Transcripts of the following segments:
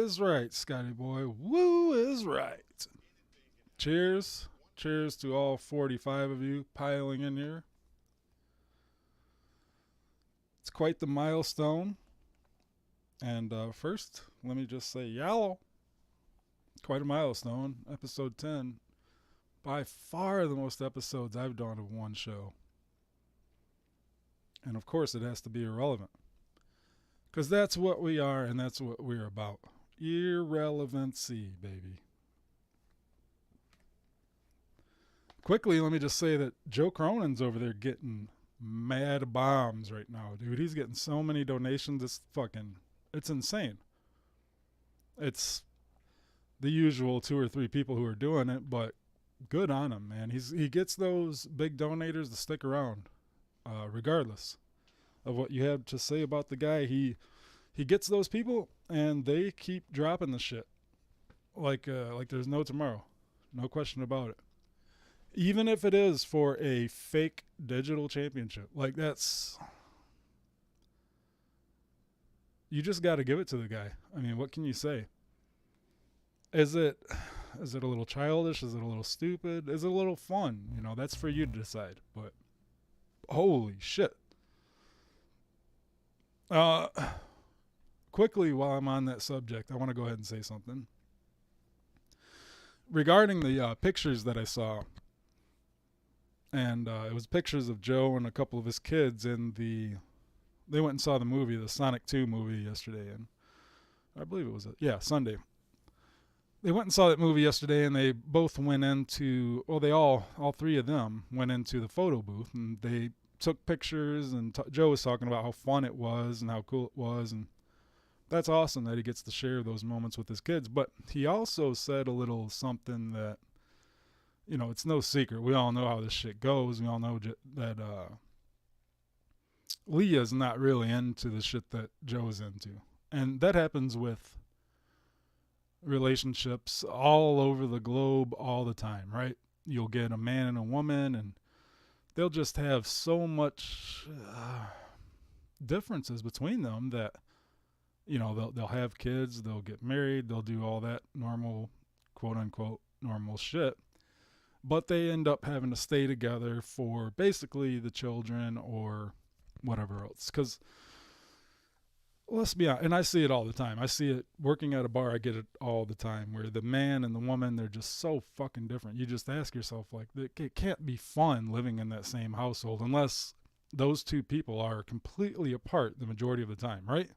is right, Scotty boy. Woo is right. Cheers. Cheers to all 45 of you piling in here. It's quite the milestone. And first, let me just say, yellow. Quite a milestone. Episode 10. By far the most episodes I've done of one show. And of course, it has to be irrelevant. Because that's what we are and that's what we're about. Irrelevancy, baby. Quickly, let me just say that Joe Cronin's over there getting mad bombs right now, dude. He's getting so many donations. It's insane. It's the usual 2 or 3 people who are doing it, but good on him, man. He gets those big donators to stick around, regardless of what you have to say about the guy. He gets those people, and they keep dropping the shit like there's no tomorrow, no question about it. Even if it is for a fake digital championship, like that's you just got to give it to the guy. I mean, what can you say? Is it a little childish? Is it a little stupid? Is it a little fun? You know, that's for you to decide. But holy shit. Quickly, while I'm on that subject, I want to go ahead and say something regarding the pictures that I saw. And it was pictures of Joe and a couple of his kids they went and saw the Sonic 2 movie yesterday, and I believe it was Sunday. They went and saw that movie yesterday, and they both went into, all 3 of them went into the photo booth, and they took pictures, and Joe was talking about how fun it was and how cool it was, and that's awesome that he gets to share those moments with his kids. But he also said a little something that, it's no secret. We all know how this shit goes. We all know that Leah's not really into the shit that Joe's into. And that happens with relationships all over the globe all the time, right? You'll get a man and a woman, and they'll just have so much differences between them that, they'll have kids, they'll get married, they'll do all that normal, quote unquote, normal shit. But they end up having to stay together for basically the children or whatever else. Because let's be honest, and I see it all the time. I see it working at a bar. I get it all the time where the man and the woman, they're just so fucking different. You just ask yourself, like, it can't be fun living in that same household unless those 2 people are completely apart the majority of the time, right?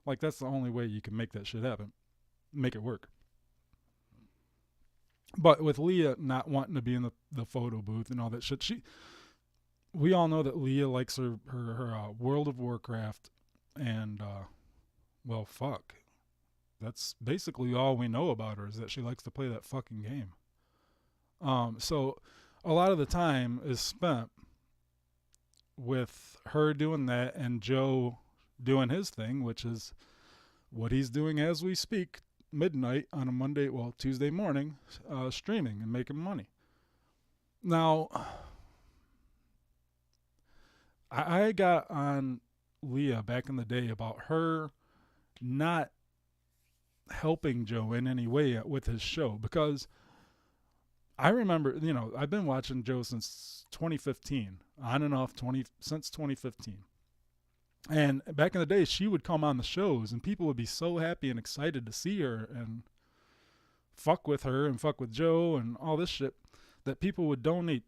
Like, that's the only way you can make that shit happen, make it work. But with Leah not wanting to be in the photo booth and all that shit, we all know that Leah likes her World of Warcraft, and fuck. That's basically all we know about her, is that she likes to play that fucking game. So a lot of the time is spent with her doing that and Joe doing his thing, which is what he's doing as we speak, midnight on a Tuesday morning, streaming and making money. Now, I got on Leah back in the day about her not helping Joe in any way with his show, because I remember, I've been watching Joe since 2015, on and off since 2015. And back in the day, she would come on the shows, and people would be so happy and excited to see her and fuck with her and fuck with Joe and all this shit, that people would donate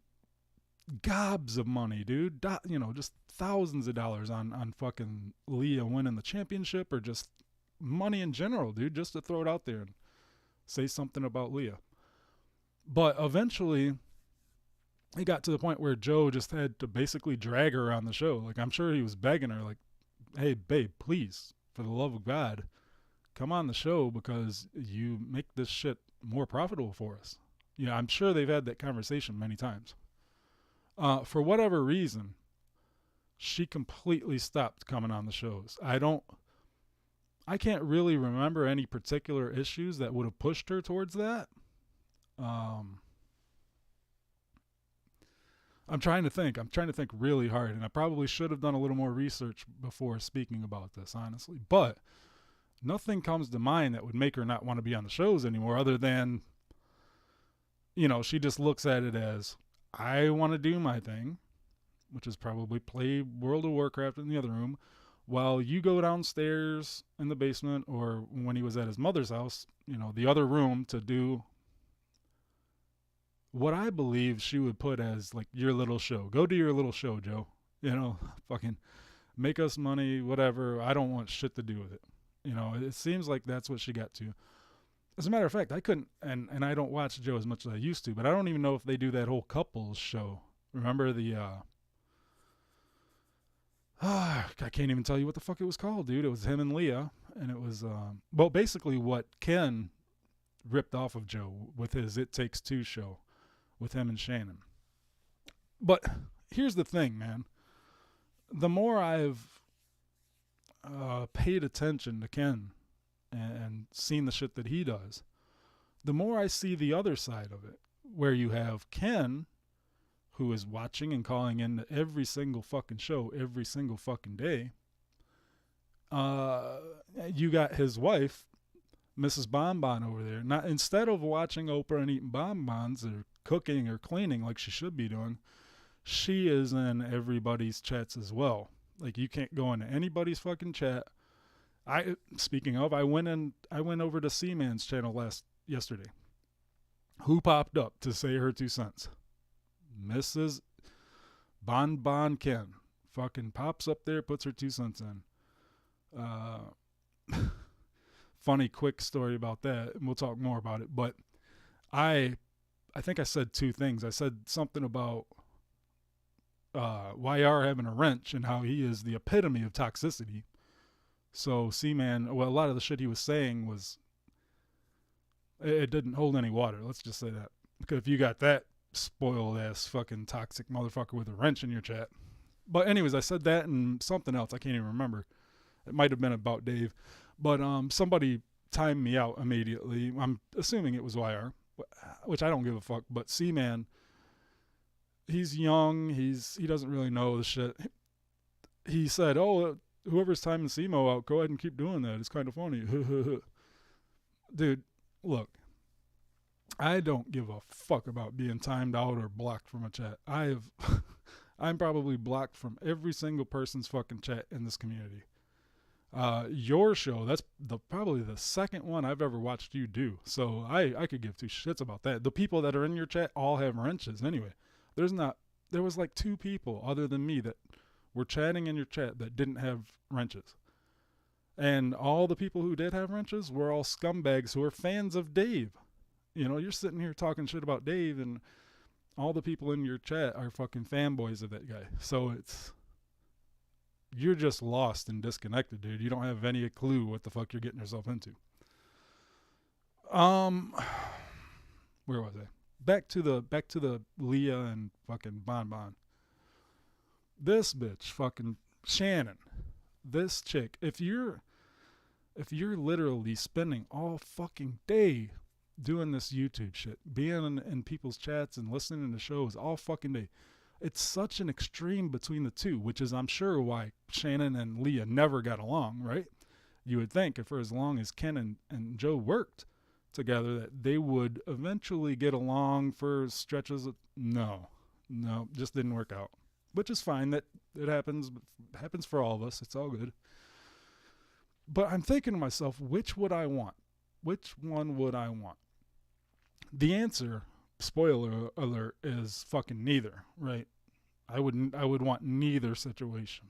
gobs of money, dude. Just thousands of dollars on fucking Leah winning the championship, or just money in general, dude, just to throw it out there and say something about Leah. But eventually, it got to the point where Joe just had to basically drag her on the show. Like, I'm sure he was begging her, like, hey, babe, please, for the love of God, come on the show because you make this shit more profitable for us. I'm sure they've had that conversation many times. For whatever reason, she completely stopped coming on the shows. I can't really remember any particular issues that would have pushed her towards that. I'm trying to think really hard, and I probably should have done a little more research before speaking about this, honestly. But Nothing comes to mind that would make her not want to be on the shows anymore, other than, she just looks at it as, I want to do my thing, which is probably play World of Warcraft in the other room, while you go downstairs in the basement, or when he was at his mother's house, the other room, to do what I believe she would put as like your little show. Go do your little show, Joe. Fucking make us money, whatever. I don't want shit to do with it. It seems like that's what she got to. As a matter of fact, I couldn't, and I don't watch Joe as much as I used to, but I don't even know if they do that whole couples show. Remember the, I can't even tell you what the fuck it was called, dude. It was him and Leah, and it was, basically what Ken ripped off of Joe with his It Takes Two show with him and Shannon. But here's the thing, man. The more I've paid attention to Ken and seen the shit that he does, the more I see the other side of it, where you have Ken, who is watching and calling in every single fucking show every single fucking day. You got his wife, Mrs. Bonbon, over there. Not, instead of watching Oprah and eating bonbons or cooking or cleaning like she should be doing, she is in everybody's chats as well. Like, you can't go into anybody's fucking chat. Speaking of, I went over to Seaman's channel yesterday. Who popped up to say her 2 cents? Mrs. Bonbon Ken fucking pops up there, puts her 2 cents in. Funny quick story about that, and we'll talk more about it. But I think I said 2 things. I said something about YR having a wrench and how he is the epitome of toxicity. So Seaman, well, a lot of the shit he was saying was, it didn't hold any water. Let's just say that. Because if you got that spoiled ass fucking toxic motherfucker with a wrench in your chat. But anyways, I said that and something else. I can't even remember. It might have been about Dave. But somebody timed me out immediately. I'm assuming it was YR, which I don't give a fuck. But Seaman, he's young. He doesn't really know the shit. He said, oh, whoever's timing SEMO out, go ahead and keep doing that. It's kind of funny. Dude, look. I don't give a fuck about being timed out or blocked from a chat. I'm probably blocked from every single person's fucking chat in this community. Your show, that's probably the second one I've ever watched you do. So I could give 2 shits about that. The people that are in your chat all have wrenches anyway. There was like 2 people other than me that were chatting in your chat that didn't have wrenches. And all the people who did have wrenches were all scumbags who are fans of Dave. You're sitting here talking shit about Dave, and all the people in your chat are fucking fanboys of that guy. So you're just lost and disconnected, dude. You don't have any clue what the fuck you're getting yourself into. Where was I? Back to the Leah and fucking Bonbon. This bitch, fucking Shannon. This chick. If you're literally spending all fucking day doing this YouTube shit, being in people's chats and listening to shows all fucking day, it's such an extreme between the two, which is, I'm sure, why Shannon and Leah never got along, right? You would think if for as long as Ken and Joe worked together that they would eventually get along for stretches of, no, just didn't work out. Which is fine, that it happens for all of us. It's all good. But I'm thinking to myself, which would I want? Which one would I want? The answer, spoiler alert, is fucking neither, right? I would want neither situation.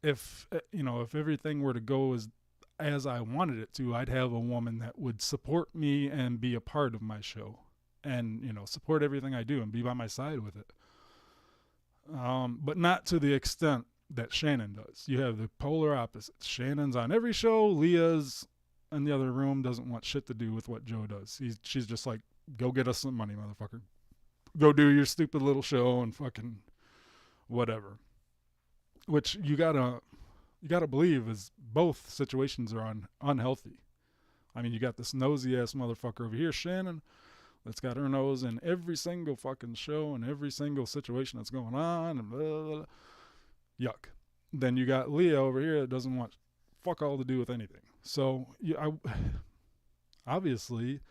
If everything were to go as I wanted it to, I'd have a woman that would support me and be a part of my show, and support everything I do and be by my side with it. But not to the extent that Shannon does. You have the polar opposites. Shannon's on every show. Leah's in the other room, doesn't want shit to do with what Joe does. She's just like, go get us some money, motherfucker. Go do your stupid little show and fucking whatever. Which you gotta believe is both situations are unhealthy. I mean, you got this nosy ass motherfucker over here, Shannon, that's got her nose in every single fucking show and every single situation that's going on and blah, blah, blah. Yuck. then you got Leah over here that doesn't want fuck all to do with anything. So obviously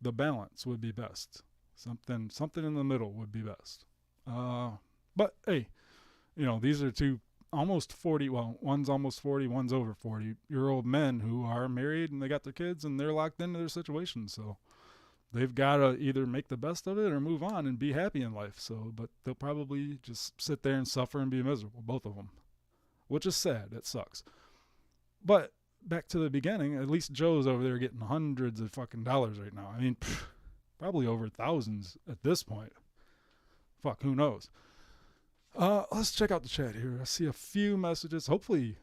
the balance would be best. Something in the middle would be best. But hey, these are two almost 40, well, one's almost 40, one's over 40-year-old men who are married and they got their kids and they're locked into their situation. So they've got to either make the best of it or move on and be happy in life. So, but they'll probably just sit there and suffer and be miserable, both of them, which is sad. It sucks. But back to the beginning, at least Joe's over there getting hundreds of fucking dollars right now. I mean, probably over thousands at this point. Fuck, who knows? Let's check out the chat here. I see a few messages. Hopefully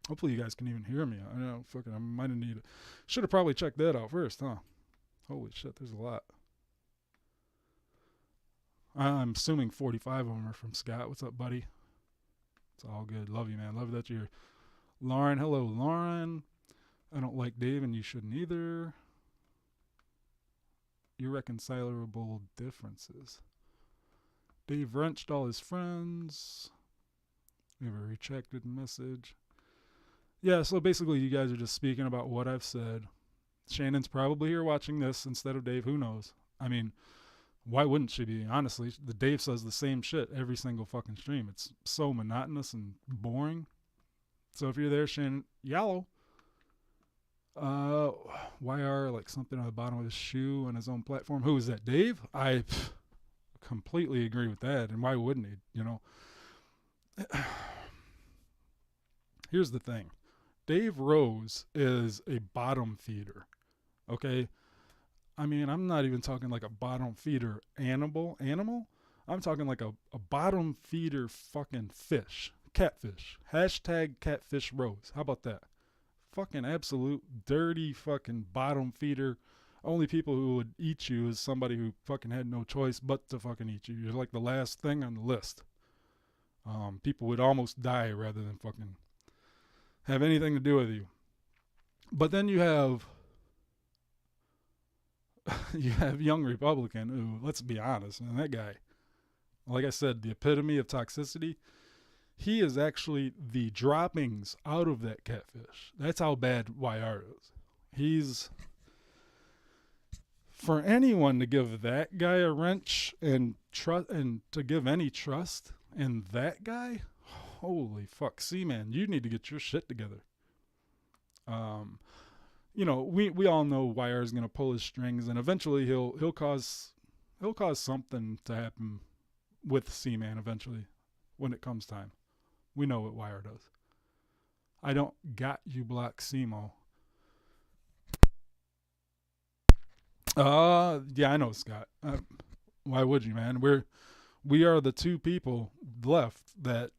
you guys can even hear me. I know, fucking, I might have needed. Should have probably checked that out first, huh? Holy shit, there's a lot. I'm assuming 45 of them are from Scott. What's up, buddy? It's all good. Love you, man. Love that you're. Lauren, hello, Lauren. I don't like Dave, and you shouldn't either. Irreconcilable differences. Dave wrenched all his friends. We have a rejected message. Yeah, so basically you guys are just speaking about what I've said. Shannon's probably here watching this instead of Dave. Who knows? I mean, why wouldn't she be? Honestly, the Dave says the same shit every single fucking stream. It's so monotonous and boring. So if you're there, Shannon, yellow. YR, like something on the bottom of his shoe on his own platform. Who is that, Dave? I completely agree with that. And why wouldn't he? Here's the thing. Dave Rose is a bottom feeder. Okay? I mean, I'm not even talking like a bottom feeder animal. I'm talking like a bottom feeder fucking fish. Catfish. Hashtag catfish Rose. How about that? Fucking absolute dirty fucking bottom feeder. Only people who would eat you is somebody who fucking had no choice but to fucking eat you. You're like the last thing on the list. People would almost die rather than fucking have anything to do with you. But then you have Young Republican who, let's be honest, man, that guy, like I said, the epitome of toxicity. He is actually the droppings out of that catfish. That's how bad YR is. He's, for anyone to give that guy a wrench and trust, and to give any trust in that guy, holy fuck. See, man, you need to get your shit together. We all know YR is gonna pull his strings, and eventually he'll cause something to happen with C-Man eventually when it comes time. We know what YR does. I don't got you, Black Simo. Yeah, I know, Scott. Why would you, man? We are the two people left that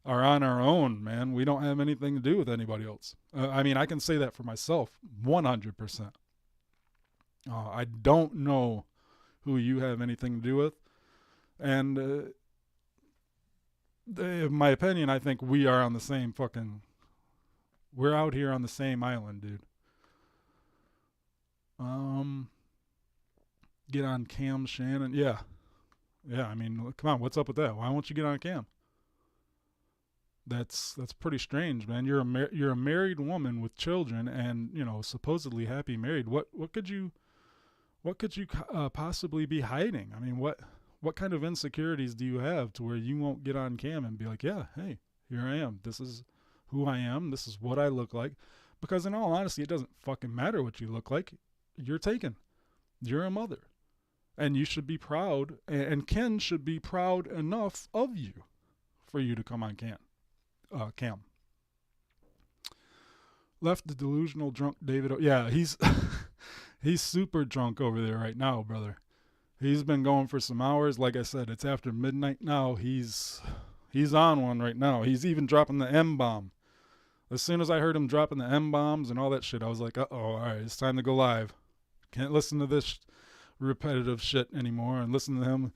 are on our own, man. We don't have anything to do with anybody else. I mean, I can say that for myself, 100%. I don't know who you have anything to do with, and in my opinion, I think we are on the same fucking. We're out here on the same island, dude. Get on cam, Shannon. Yeah. I mean, come on. What's up with that? Why won't you get on cam? That's pretty strange, man. You're a married woman with children, and supposedly happy married. What could you possibly be hiding? I mean, what kind of insecurities do you have to where you won't get on cam and be like, yeah, hey, here I am. This is who I am. This is what I look like. Because in all honesty, it doesn't fucking matter what you look like. You're taken. You're a mother. And you should be proud, and Ken should be proud enough of you for you to come on cam. Left the delusional drunk David. Yeah, he's he's super drunk over there right now, brother. He's been going for some hours. Like I said, it's after midnight now. He's on one right now. He's even dropping the M-bomb. As soon as I heard him dropping the M-bombs and all that shit, I was like, uh-oh, all right, it's time to go live. Can't listen to this repetitive shit anymore and listen to him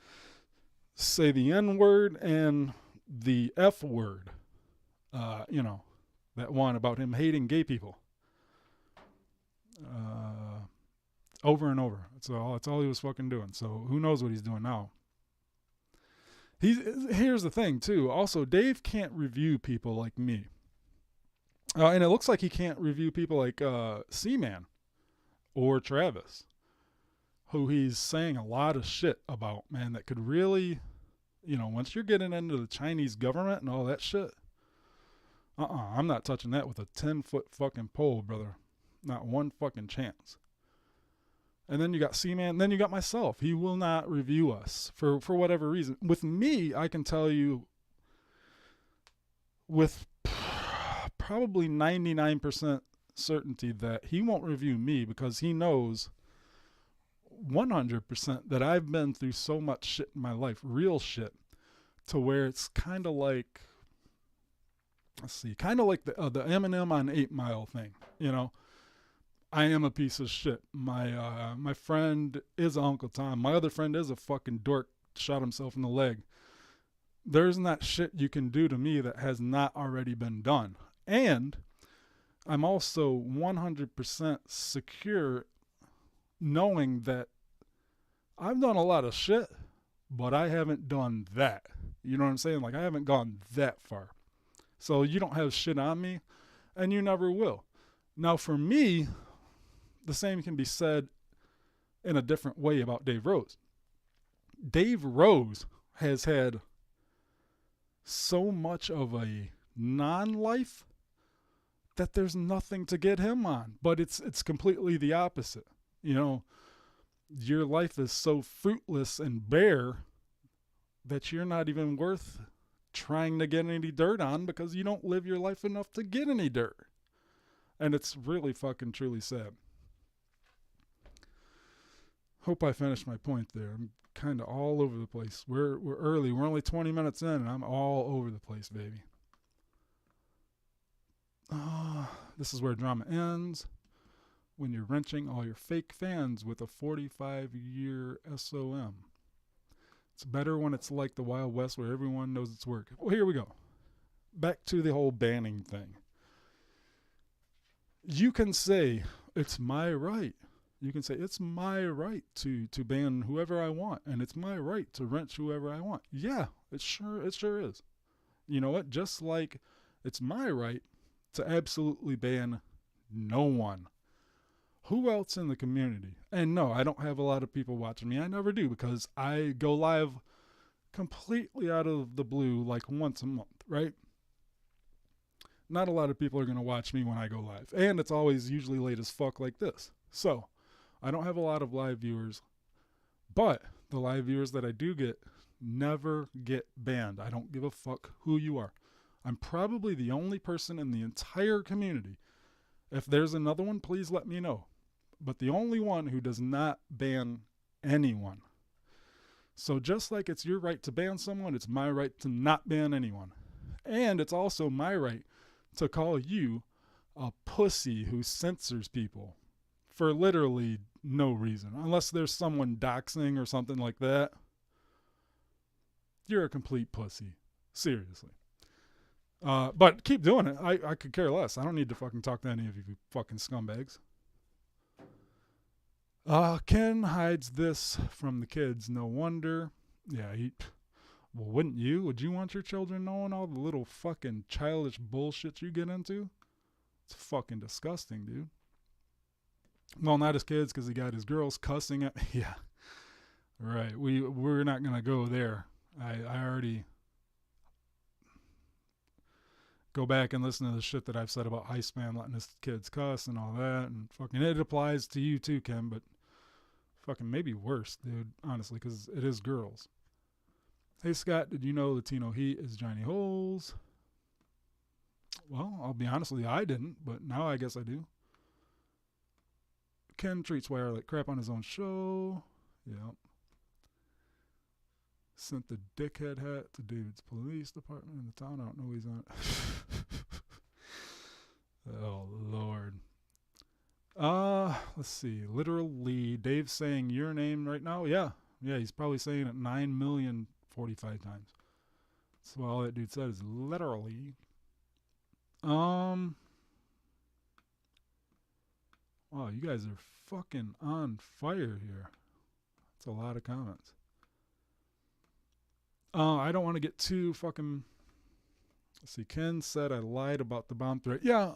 say the N-word and the F-word. That one about him hating gay people. Over and over. That's all he was fucking doing. So who knows what he's doing now. Here's the thing too. Also, Dave can't review people like me, and it looks like he can't review people like Seaman or Travis, who he's saying a lot of shit about. Man, that could really, once you're getting into the Chinese government and all that shit, I'm not touching that with a 10-foot fucking pole, brother. Not one fucking chance. And then you got C-Man, and then you got myself. He will not review us for whatever reason. With me, I can tell you with probably 99% certainty that he won't review me because he knows 100% that I've been through so much shit in my life, real shit, to where it's kind of like, kind of like the Eminem on 8 Mile thing, I am a piece of shit. My friend is Uncle Tom. My other friend is a fucking dork. Shot himself in the leg. There's not shit you can do to me that has not already been done. And I'm also 100% secure knowing that I've done a lot of shit, but I haven't done that. You know what I'm saying? Like, I haven't gone that far. So you don't have shit on me, and you never will. Now, for me, the same can be said in a different way about Dave Rose. Dave Rose has had so much of a non-life that there's nothing to get him on. But it's completely the opposite. Your life is so fruitless and bare that you're not even worth trying to get any dirt on because you don't live your life enough to get any dirt. And it's really fucking truly sad. Hope I finished my point there. I'm kind of all over the place. We're early. We're only 20 minutes in, and I'm all over the place, baby. This is where drama ends. When you're wrenching all your fake fans with a 45-year SOM. It's better when it's like the Wild West where everyone knows its work. Well, here we go. Back to the whole banning thing. You can say, it's my right. You can say, it's my right to ban whoever I want, and it's my right to wrench whoever I want. Yeah, it sure is. You know what? Just like it's my right to absolutely ban no one. Who else in the community? And no, I don't have a lot of people watching me. I never do because I go live completely out of the blue like once a month, right? Not a lot of people are going to watch me when I go live. And it's always usually late as fuck like this. So, I don't have a lot of live viewers. But the live viewers that I do get never get banned. I don't give a fuck who you are. I'm probably the only person in the entire community. If there's another one, please let me know. But the only one who does not ban anyone. So just like it's your right to ban someone, it's my right to not ban anyone. And it's also my right to call you a pussy who censors people for literally no reason. Unless there's someone doxing or something like that. You're a complete pussy. Seriously. But keep doing it. I could care less. I don't need to fucking talk to any of you fucking scumbags. Ken hides this from the kids. No wonder. Yeah, well, wouldn't you? Would you want your children knowing all the little fucking childish bullshit you get into? It's fucking disgusting, dude. Well, not his kids because he got his girls cussing at. Yeah, right. We're not gonna go there. I already go back and listen to the shit that I've said about Iceman letting his kids cuss and all that, and fucking it applies to you too, Ken, but fucking maybe worse, dude, honestly, because it is girls. Hey, Scott, did you know Latino Heat is Johnny Holes? Well, I'll be honest with you, I didn't, but now I guess I do. Ken treats Wire like crap on his own show. Yep. Sent the dickhead hat to David's police department in the town. I don't know who he's on. Oh, Lord. Let's see. Literally, Dave's saying your name right now. Yeah, he's probably saying it 9,045 times. So all that dude said is literally. Wow, you guys are fucking on fire here. That's a lot of comments. I don't want to get too fucking. Let's see. Ken said I lied about the bomb threat. Yeah,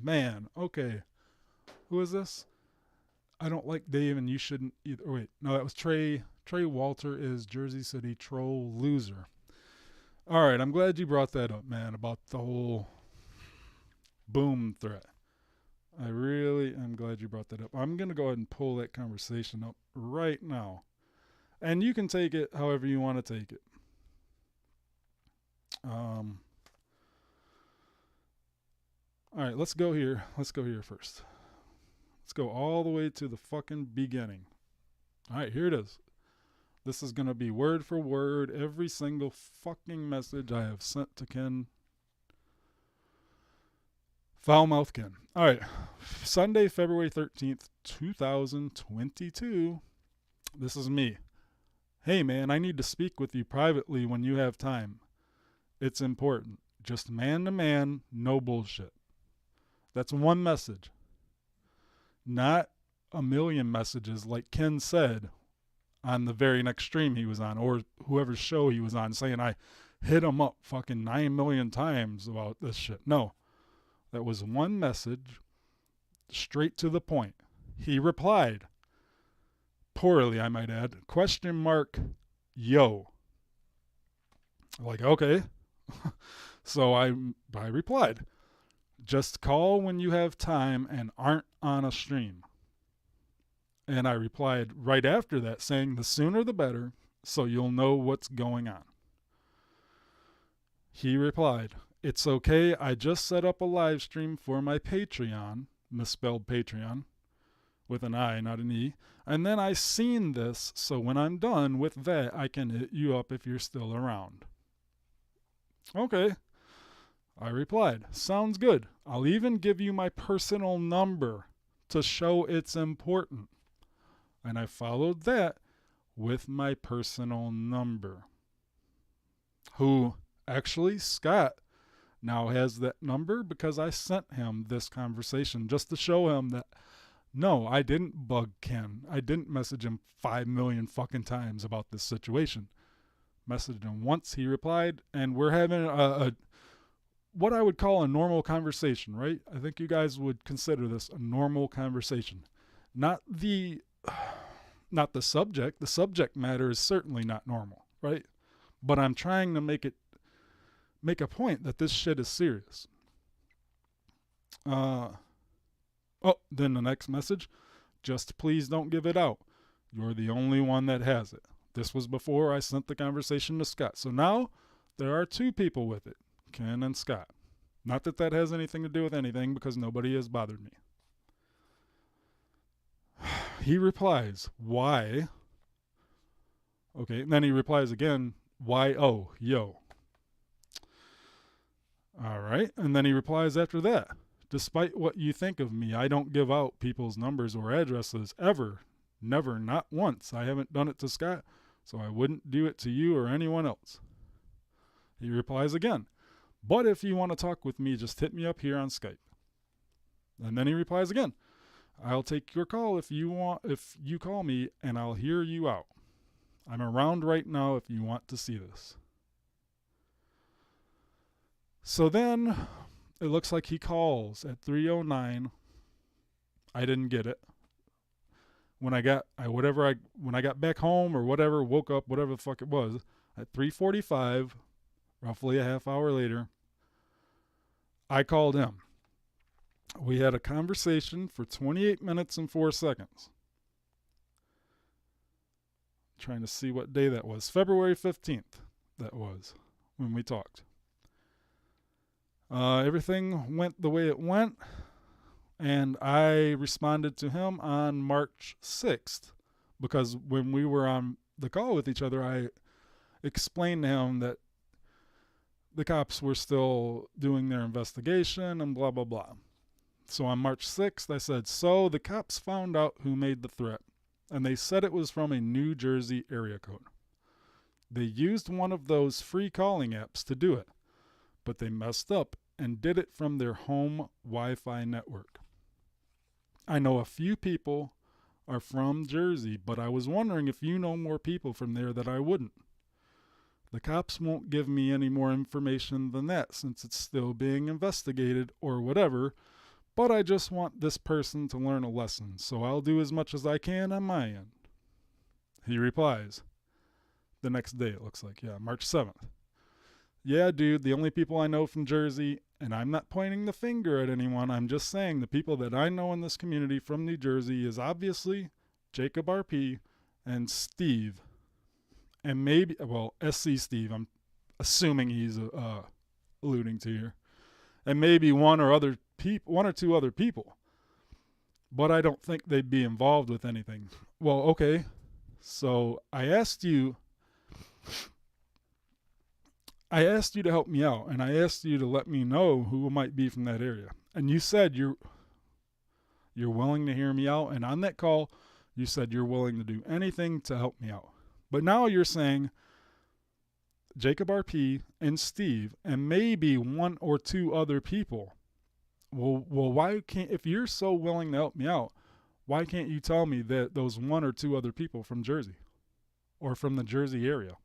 man. Okay. Who is this? I don't like Dave, and you shouldn't either. Wait, no, that was Trey. Trey Walter is Jersey City troll loser. All right, I'm glad you brought that up, man, about the whole boom threat. I really am glad you brought that up. I'm going to go ahead and pull that conversation up right now. And you can take it however you want to take it. All right, let's go here. Let's go here first. Let's go all the way to the fucking beginning. All right, here it is. This is going to be word for word every single fucking message I have sent to Ken. Foulmouth Ken. All right, Sunday, February 13th, 2022. This is me. Hey, man, I need to speak with you privately when you have time. It's important. Just man to man, no bullshit. That's one message. Not a million messages like Ken said on the very next stream he was on, or whoever's show he was on, saying I hit him up fucking 9 million times about this shit. No. That was one message, straight to the point. He replied, poorly I might add, question mark, yo. Like, okay. So I replied, just call when you have time and aren't on a stream. And I replied right after that saying the sooner the better so you'll know what's going on. He replied, it's okay, I just set up a live stream for my Patreon, misspelled Patreon, with an I, not an E, and then I seen this, so when I'm done with that, I can hit you up if you're still around. Okay. I replied, sounds good. I'll even give you my personal number to show it's important. And I followed that with my personal number. Who, actually, Scott, now has that number because I sent him this conversation just to show him that, no, I didn't bug Ken. I didn't message him 5 million fucking times about this situation. Messaged him once, he replied, and we're having a what I would call a normal conversation, right? I think you guys would consider this a normal conversation. Not the subject. The subject matter is certainly not normal, right? But I'm trying to make a point that this shit is serious. Then the next message, just please don't give it out. You're the only one that has it. This was before I sent the conversation to Scott. So now there are two people with it. Ken and Scott. Not that that has anything to do with anything because nobody has bothered me. He replies, why? Okay, and then he replies again, Y-O, yo. All right, and then he replies after that, despite what you think of me, I don't give out people's numbers or addresses ever. Never, not once. I haven't done it to Scott, so I wouldn't do it to you or anyone else. He replies again, but if you want to talk with me, just hit me up here on Skype. And then he replies again, I'll take your call if you call me, and I'll hear you out. I'm around right now if you want to see this. So then it looks like he calls at 3:09. I didn't get it. When I got back home or whatever, woke up, whatever the fuck it was, at 3:45, roughly a half hour later, I called him. We had a conversation for 28 minutes and 4 seconds. Trying to see what day that was. February 15th, that was, when we talked. Everything went the way it went, and I responded to him on March 6th, because when we were on the call with each other, I explained to him that the cops were still doing their investigation and blah, blah, blah. So on March 6th, I said, so the cops found out who made the threat, and they said it was from a New Jersey area code. They used one of those free calling apps to do it, but they messed up and did it from their home Wi-Fi network. I know a few people are from Jersey, but I was wondering if you know more people from there that I wouldn't. The cops won't give me any more information than that since it's still being investigated or whatever, but I just want this person to learn a lesson, so I'll do as much as I can on my end. He replies, the next day it looks like, yeah, March 7th. Yeah, dude, the only people I know from Jersey, and I'm not pointing the finger at anyone, I'm just saying the people that I know in this community from New Jersey is obviously Jacob RP and Steve. And maybe, well, SC Steve, I'm assuming he's alluding to here. And maybe one or two other people. But I don't think they'd be involved with anything. Well, okay. So I asked you to help me out, and I asked you to let me know who might be from that area. And you said you're willing to hear me out, and on that call, you said you're willing to do anything to help me out. But now you're saying Jacob RP and Steve and maybe one or two other people. Well, why can't, if you're so willing to help me out, why can't you tell me that those one or two other people from Jersey or from the Jersey area?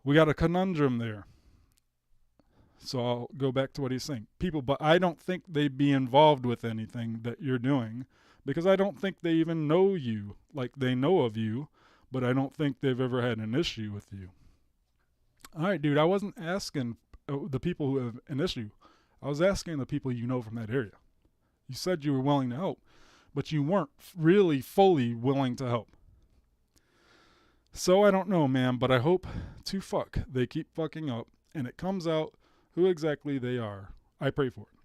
We got a conundrum there. So I'll go back to what he's saying. People, but I don't think they'd be involved with anything that you're doing because I don't think they even know you. Like, they know of you, but I don't think they've ever had an issue with you. All right, dude, I wasn't asking the people who have an issue. I was asking the people you know from that area. You said you were willing to help, but you weren't really fully willing to help. So I don't know, man, but I hope to fuck they keep fucking up and it comes out who exactly they are. I pray for it.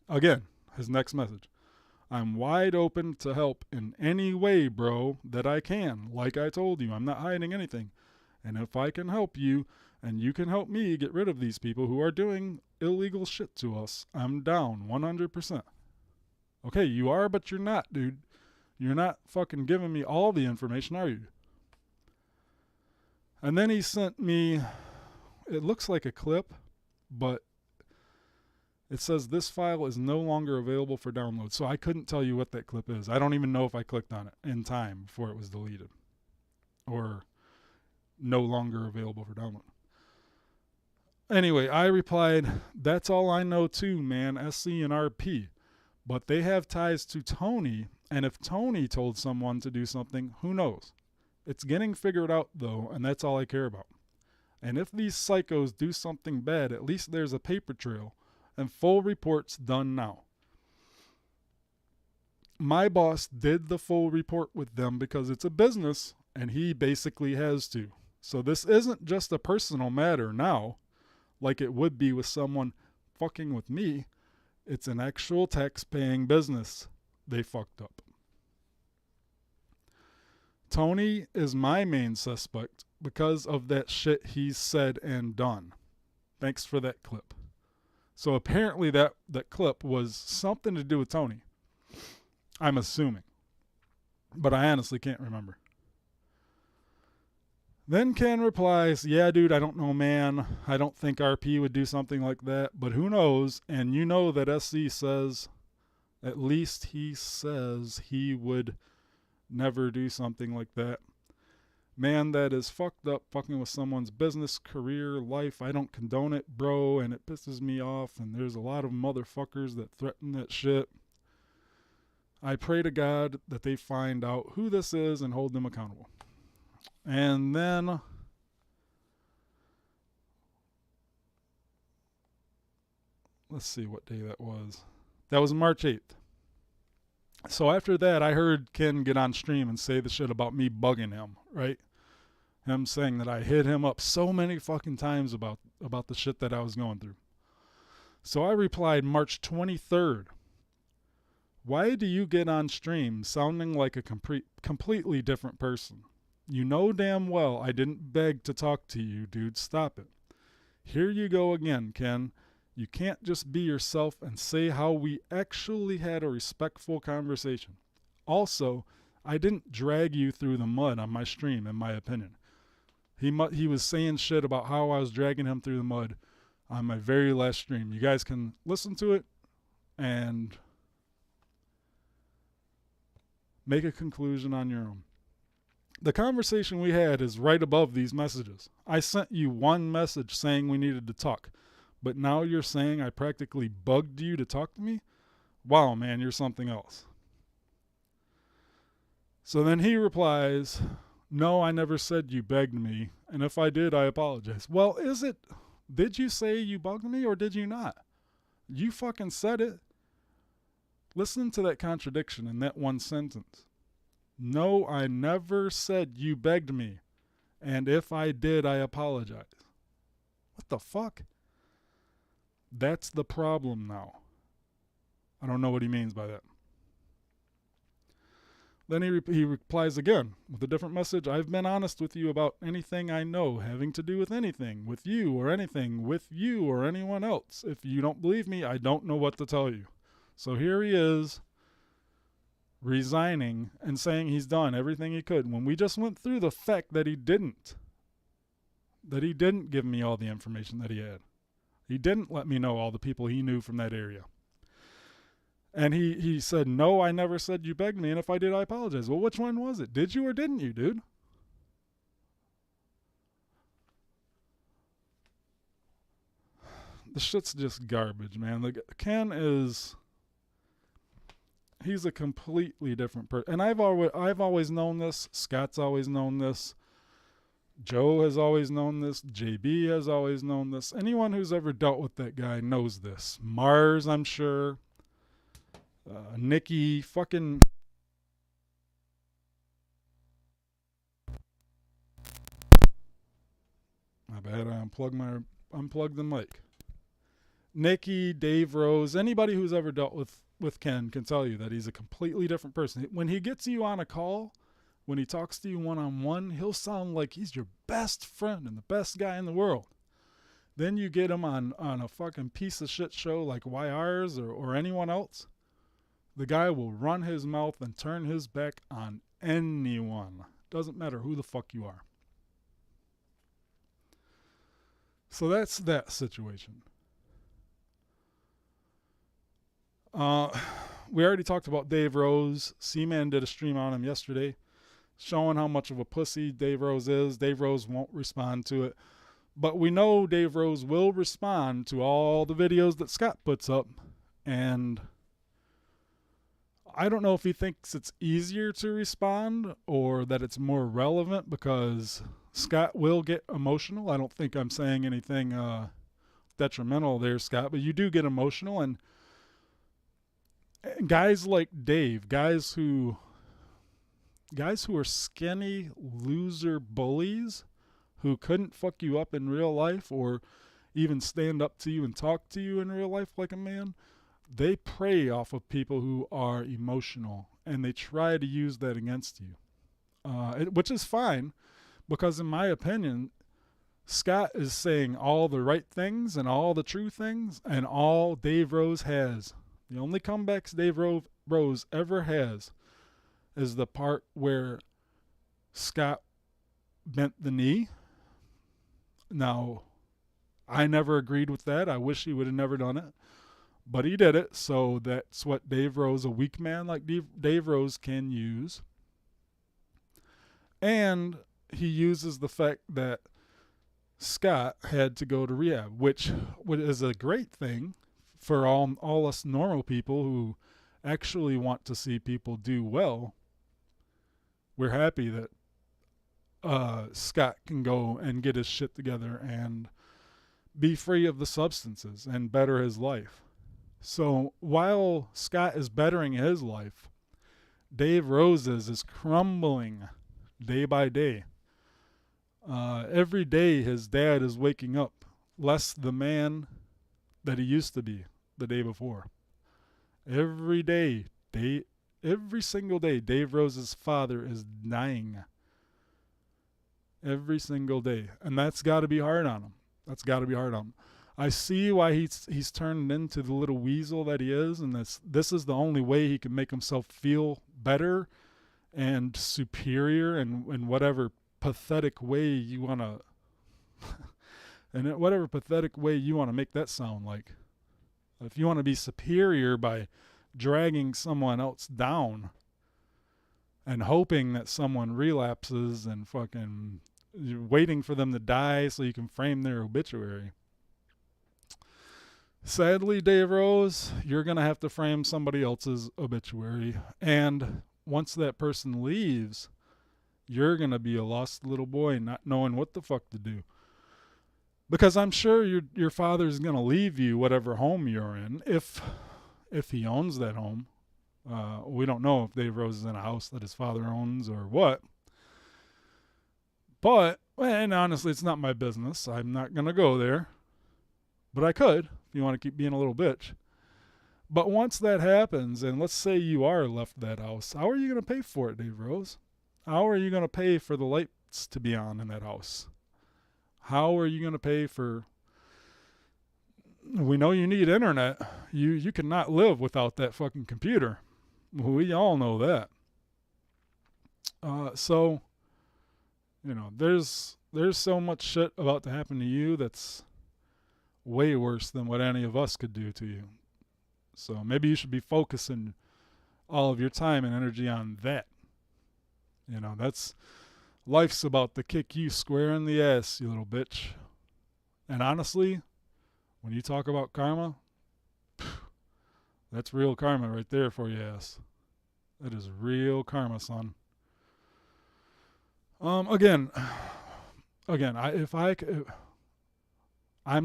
Again, his next message. I'm wide open to help in any way, bro, that I can. Like I told you, I'm not hiding anything. And if I can help you and you can help me get rid of these people who are doing illegal shit to us, I'm down 100%. Okay, you are, but you're not, dude. You're not fucking giving me all the information, are you? And then he sent me, it looks like a clip, but it says this file is no longer available for download. So I couldn't tell you what that clip is. I don't even know if I clicked on it in time before it was deleted or no longer available for download. Anyway, I replied, that's all I know too, man, SC and RP. But they have ties to Tony, and if Tony told someone to do something, who knows? It's getting figured out, though, and that's all I care about. And if these psychos do something bad, at least there's a paper trail and full reports done now. My boss did the full report with them because it's a business, and he basically has to. So this isn't just a personal matter now, like it would be with someone fucking with me. It's an actual tax-paying business. They fucked up. Tony is my main suspect because of that shit he's said and done. Thanks for that clip. So apparently that clip was something to do with Tony. I'm assuming. But I honestly can't remember. Then Ken replies, yeah, dude, I don't know, man. I don't think RP would do something like that, but who knows? And you know that SC says, at least he says he would never do something like that. Man, that is fucked up, fucking with someone's business, career, life. I don't condone it, bro, and it pisses me off, and there's a lot of motherfuckers that threaten that shit. I pray to God that they find out who this is and hold them accountable. And then let's see what day that was. That was March 8th. So after that, I heard Ken get on stream and say the shit about me bugging him, right? Him saying that I hit him up so many fucking times about the shit that I was going through. So I replied March 23rd. Why do you get on stream sounding like a completely different person? You know damn well I didn't beg to talk to you, dude. Stop it. Here you go again, Ken. You can't just be yourself and say how we actually had a respectful conversation. Also, I didn't drag you through the mud on my stream, in my opinion. He was saying shit about how I was dragging him through the mud on my very last stream. You guys can listen to it and make a conclusion on your own. The conversation we had is right above these messages. I sent you one message saying we needed to talk, but now you're saying I practically bugged you to talk to me? Wow, man, you're something else. So then he replies, no, I never said you begged me, and if I did, I apologize. Well, did you say you bugged me or did you not? You fucking said it. Listen to that contradiction in that one sentence. No, I never said you begged me, and if I did, I apologize. What the fuck? That's the problem now. I don't know what he means by that. Then he replies again with a different message. I've been honest with you about anything I know having to do with anything, with you or anything, with you or anyone else. If you don't believe me, I don't know what to tell you. So here he is, resigning and saying he's done everything he could when we just went through the fact that he didn't give me all the information that he had. He didn't let me know all the people he knew from that area. And he said, no, I never said you begged me, and if I did, I apologize. Well, which one was it? Did you or didn't you, dude? The shit's just garbage, man. Ken is... He's a completely different person. And I've always known this. Scott's always known this. Joe has always known this. JB has always known this. Anyone who's ever dealt with that guy knows this. Mars, I'm sure. Nikki, fucking... My bad, I unplugged the mic. Nikki, Dave Rose, anybody who's ever dealt with Ken can tell you that he's a completely different person. When he gets you on a call, when he talks to you one-on-one, he'll sound like he's your best friend and the best guy in the world. Then you get him on a fucking piece of shit show like YR's or anyone else, the guy will run his mouth and turn his back on anyone. Doesn't matter who the fuck you are. So that's that situation. We already talked about Dave Rose. C-Man did a stream on him yesterday, showing how much of a pussy Dave Rose is. Dave Rose won't respond to it. But we know Dave Rose will respond to all the videos that Scott puts up. And I don't know if he thinks it's easier to respond or that it's more relevant because Scott will get emotional. I don't think I'm saying anything detrimental there, Scott, but you do get emotional. And guys like Dave, guys who are skinny loser bullies who couldn't fuck you up in real life or even stand up to you and talk to you in real life like a man, they prey off of people who are emotional and they try to use that against you, which is fine because in my opinion, Scott is saying all the right things and all the true things, and all Dave Rose has, the only comebacks Dave Rose ever has is the part where Scott bent the knee. Now, I never agreed with that. I wish he would have never done it. But he did it, so that's what Dave Rose, a weak man like Dave Rose, can use. And he uses the fact that Scott had to go to rehab, which is a great thing for all us normal people who actually want to see people do well. We're happy that Scott can go and get his shit together and be free of the substances and better his life. So while Scott is bettering his life, Dave Rose's is crumbling day by day. Every day his dad is waking up less the man that he used to be the day before. Every single day, Dave Rose's father is dying. Every single day. And that's got to be hard on him. I see why he's turned into the little weasel that he is, and this is the only way he can make himself feel better and superior in whatever pathetic way you want to and whatever pathetic way you want to make that sound like. If you want to be superior by dragging someone else down, and hoping that someone relapses and fucking you're waiting for them to die so you can frame their obituary. Sadly, Dave Rose, you're going to have to frame somebody else's obituary. And once that person leaves, you're going to be a lost little boy not knowing what the fuck to do. Because I'm sure your father's going to leave you whatever home you're in if he owns that home. We don't know if Dave Rose is in a house that his father owns or what. But, and honestly, it's not my business. I'm not going to go there. But I could if you want to keep being a little bitch. But once that happens, and let's say you are left that house, how are you going to pay for it, Dave Rose? How are you going to pay for the lights to be on in that house? How are you going to pay for... We know you need internet. You cannot live without that fucking computer. We all know that. So, there's so much shit about to happen to you that's way worse than what any of us could do to you. So maybe you should be focusing all of your time and energy on that. That's... Life's about to kick you square in the ass, you little bitch. And honestly, when you talk about karma, that's real karma right there for your ass. That is real karma, son. Again, I'm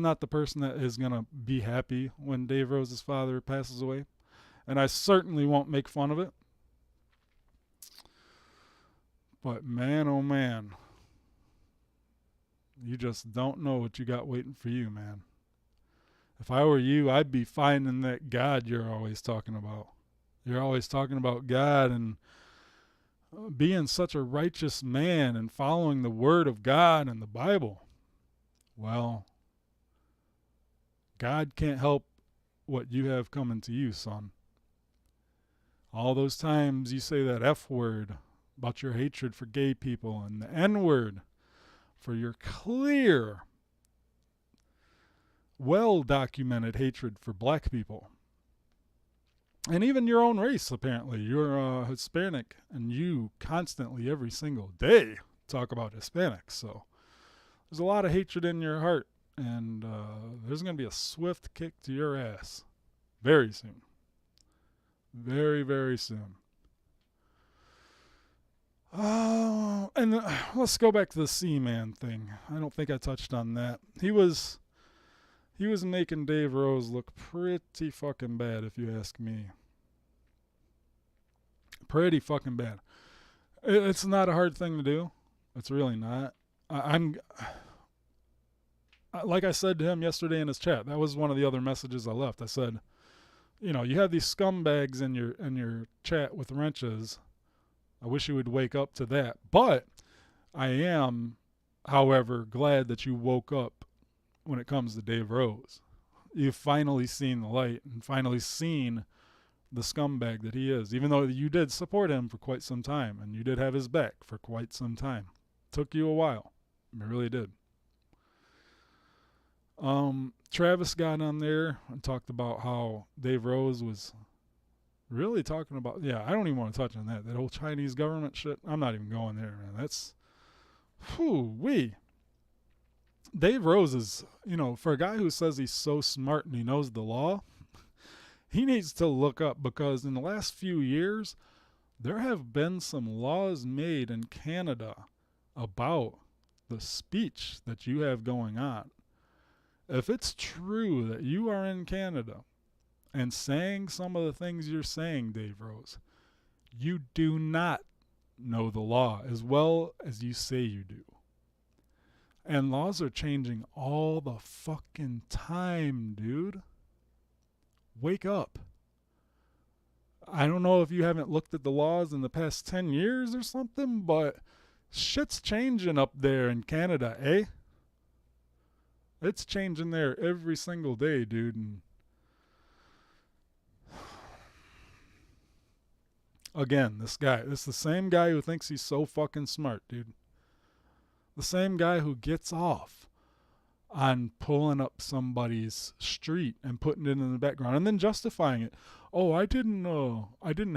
not the person that is gonna be happy when Dave Rose's father passes away, and I certainly won't make fun of it. But man, oh man, you just don't know what you got waiting for you, man. If I were you, I'd be finding that God you're always talking about. You're always talking about God and being such a righteous man and following the word of God and the Bible. Well, God can't help what you have coming to you, son. All those times you say that F word about your hatred for gay people and the N word for your clear, well-documented hatred for black people. And even your own race, apparently. You're Hispanic, and you constantly, every single day, talk about Hispanics. So there's a lot of hatred in your heart, and there's going to be a swift kick to your ass very soon. Very, very soon. And let's go back to the Seaman thing. I don't think I touched on that. He was making Dave Rose look pretty fucking bad, if you ask me. Pretty fucking bad. It's not a hard thing to do. It's really not. Like I said to him yesterday in his chat, that was one of the other messages I left. I said, you have these scumbags in your chat with wrenches. I wish you would wake up to that. But I am, however, glad that you woke up when it comes to Dave Rose. You've finally seen the light and finally seen the scumbag that he is, even though you did support him for quite some time and you did have his back for quite some time. Took you a while. It really did. Travis got on there and talked about how Dave Rose was really talking about, I don't even want to touch on that whole Chinese government shit. I'm not even going there, man. That's, Dave Rose is, for a guy who says he's so smart and he knows the law, he needs to look up, because in the last few years, there have been some laws made in Canada about the speech that you have going on. If it's true that you are in Canada and saying some of the things you're saying, Dave Rose, you do not know the law as well as you say you do. And laws are changing all the fucking time, dude. Wake up. I don't know if you haven't looked at the laws in the past 10 years or something, but shit's changing up there in Canada, eh? It's changing there every single day, dude. And again, this is the same guy who thinks he's so fucking smart, dude. The same guy who gets off on pulling up somebody's street and putting it in the background and then justifying it. Oh, I didn't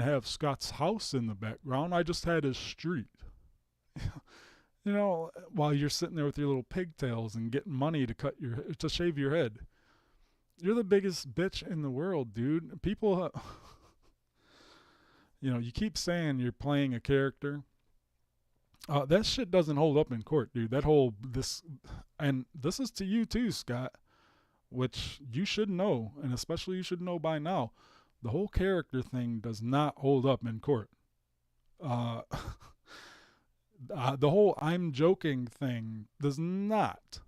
have Scott's house in the background. I just had his street. While you're sitting there with your little pigtails and getting money to shave your head. You're the biggest bitch in the world, dude. People, you keep saying you're playing a character. That shit doesn't hold up in court, dude. And this is to you too, Scott, which you should know, and especially you should know by now. The whole character thing does not hold up in court. The whole I'm joking thing does not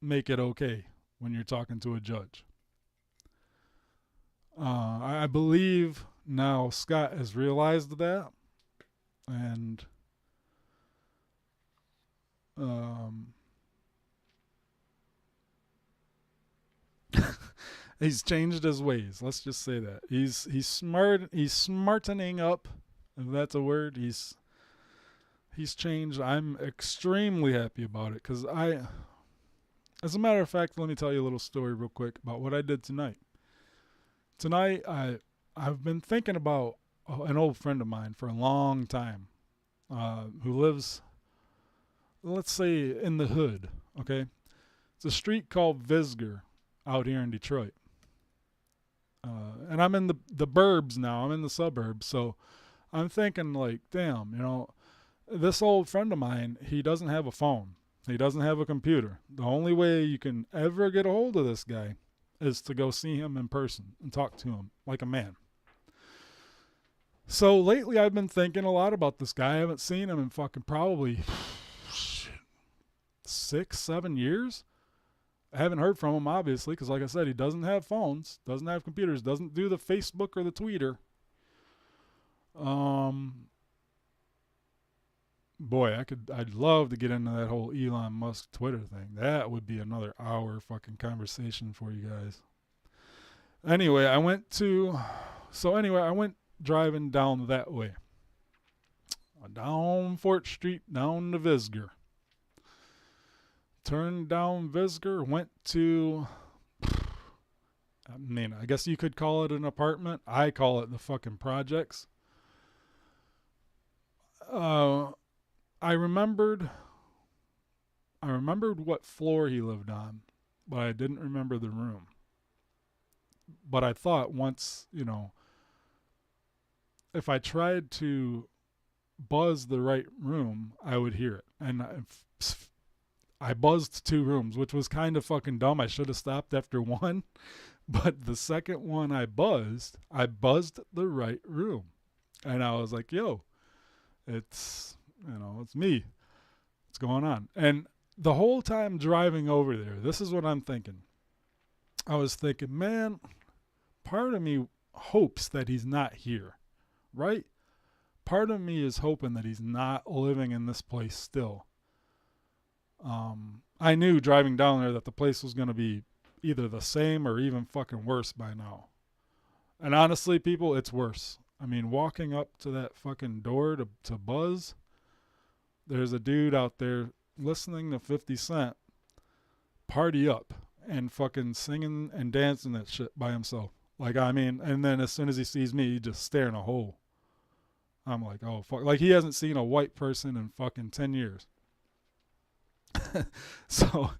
make it okay when you're talking to a judge. I believe now Scott has realized that, and he's changed his ways. Let's just say that he's smart. He's smartening up, if that's a word. He's changed. I'm extremely happy about it because as a matter of fact, let me tell you a little story real quick about what I did tonight. Tonight, I've been thinking about an old friend of mine for a long time, who lives, let's say, in the hood. Okay, it's a street called Visger out here in Detroit, and I'm in the burbs now. I'm in the suburbs, so I'm thinking like, damn, this old friend of mine, he doesn't have a phone. He doesn't have a computer. The only way you can ever get a hold of this guy is to go see him in person and talk to him like a man. So lately I've been thinking a lot about this guy. I haven't seen him in fucking probably 6-7 years. I haven't heard from him, obviously, because like I said, he doesn't have phones, doesn't have computers, doesn't do the Facebook or the Twitter. Boy, I'd love to get into that whole Elon Musk Twitter thing. That would be another hour fucking conversation for you guys. Anyway, I went driving down that way. Down Fort Street, down to Visger. Turned down Visger, went to, I guess you could call it an apartment. I call it the fucking projects. I remembered what floor he lived on, but I didn't remember the room. But I thought once, if I tried to buzz the right room, I would hear it. And I buzzed 2 rooms, which was kind of fucking dumb. I should have stopped after 1. But the second one I buzzed the right room. And I was like, yo, it's me. What's going on? And the whole time driving over there, this is what I'm thinking. I was thinking, man, part of me hopes that he's not here, right? Part of me is hoping that he's not living in this place still. I knew driving down there that the place was going to be either the same or even fucking worse by now. And honestly, people, it's worse. I mean, walking up to that fucking door to buzz, there's a dude out there listening to 50 Cent party up and fucking singing and dancing that shit by himself. And then as soon as he sees me, he just stare in a hole. I'm like, oh, fuck. Like, he hasn't seen a white person in fucking 10 years. So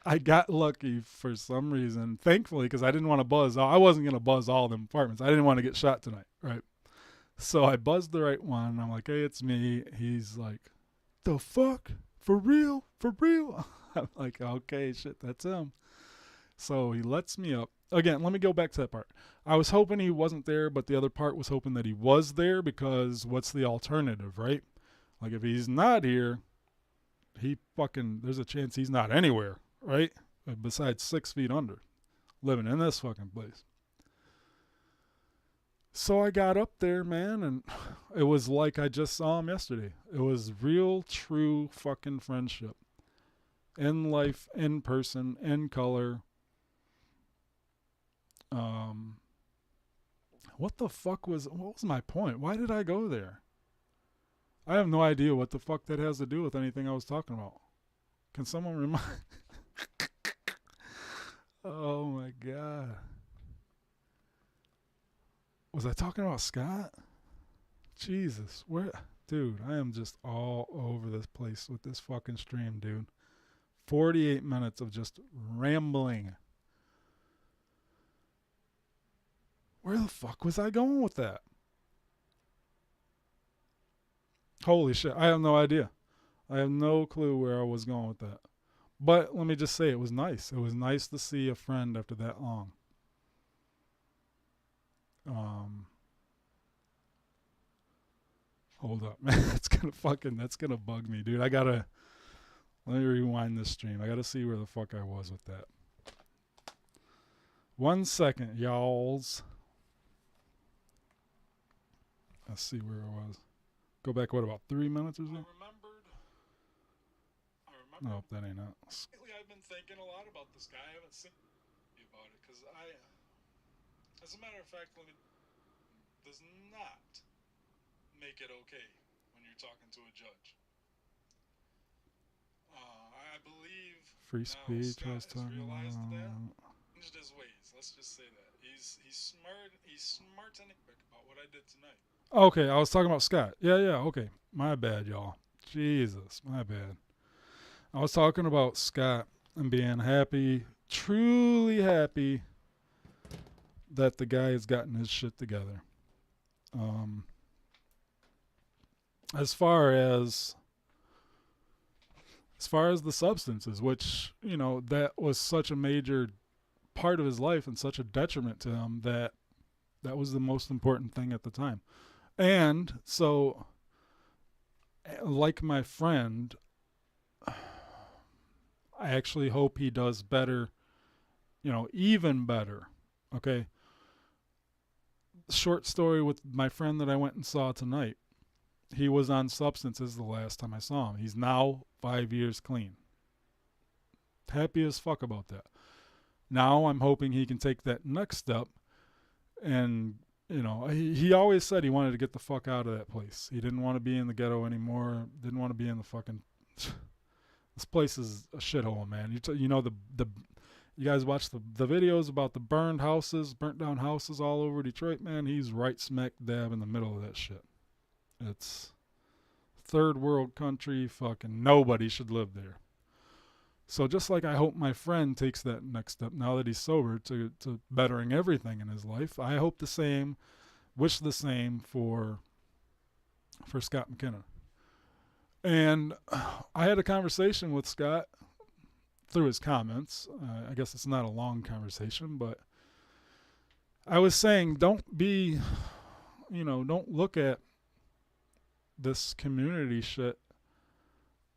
I got lucky for some reason, thankfully, because I didn't want to buzz. I wasn't going to buzz all them apartments. I didn't want to get shot tonight, right? So I buzzed the right one. I'm like, hey, it's me. He's like, the fuck? For real? For real? I'm like, okay, shit, that's him. So he lets me up. Again, let me go back to that part. I was hoping he wasn't there, but the other part was hoping that he was there, because what's the alternative, right? Like, if he's not here, there's a chance he's not anywhere, right? Besides 6 feet under, living in this fucking place. So I got up there, man, and it was like I just saw him yesterday. It was real, true fucking friendship. In life, in person, in color. What was my point? Why did I go there? I have no idea what the fuck that has to do with anything I was talking about. Can someone remind? Oh my god. Was I talking about Scott? Jesus, where, dude? I am just all over this place with this fucking stream, dude. 48 minutes of just rambling. Where the fuck was I going with that? Holy shit, I have no idea. I have no clue where I was going with that. But let me just say, it was nice. It was nice to see a friend after that long. Um, Hold up, man. That's gonna bug me, dude. Let me rewind this stream. I gotta see where the fuck I was with that. 1 second, y'alls. Let's see where I was. Go back, what, about 3 minutes or so? I remember. Nope, that ain't it. Lately, I've been thinking a lot about this guy. I haven't seen you about it because as a matter of fact, does not make it okay when you're talking to a judge. I believe free speech. I was talking about. Changed his ways. Let's just say that he's smart. He's smart and about what I did tonight. Okay, I was talking about Scott. Yeah. Okay, my bad, y'all. Jesus, my bad. I was talking about Scott and being happy, truly happy, that the guy has gotten his shit together. As far as the substances, which, that was such a major part of his life and such a detriment to him, that was the most important thing at the time. And so, like my friend, I actually hope he does better, even better. Okay. Short story with my friend that I went and saw tonight. He was on substances the last time I saw him. He's now 5 years clean. Happy as fuck about that. Now I'm hoping he can take that next step. And, he always said he wanted to get the fuck out of that place. He didn't want to be in the ghetto anymore. Didn't want to be in the fucking... This place is a shithole, man. You guys watch the videos about the burnt down houses all over Detroit, man. He's right smack dab in the middle of that shit. It's third world country, fucking nobody should live there. So just like I hope my friend takes that next step now that he's sober to bettering everything in his life, I hope the same, wish the same for Scott McKenna. And I had a conversation with Scott through his comments. I guess it's not a long conversation, but I was saying don't look at this community shit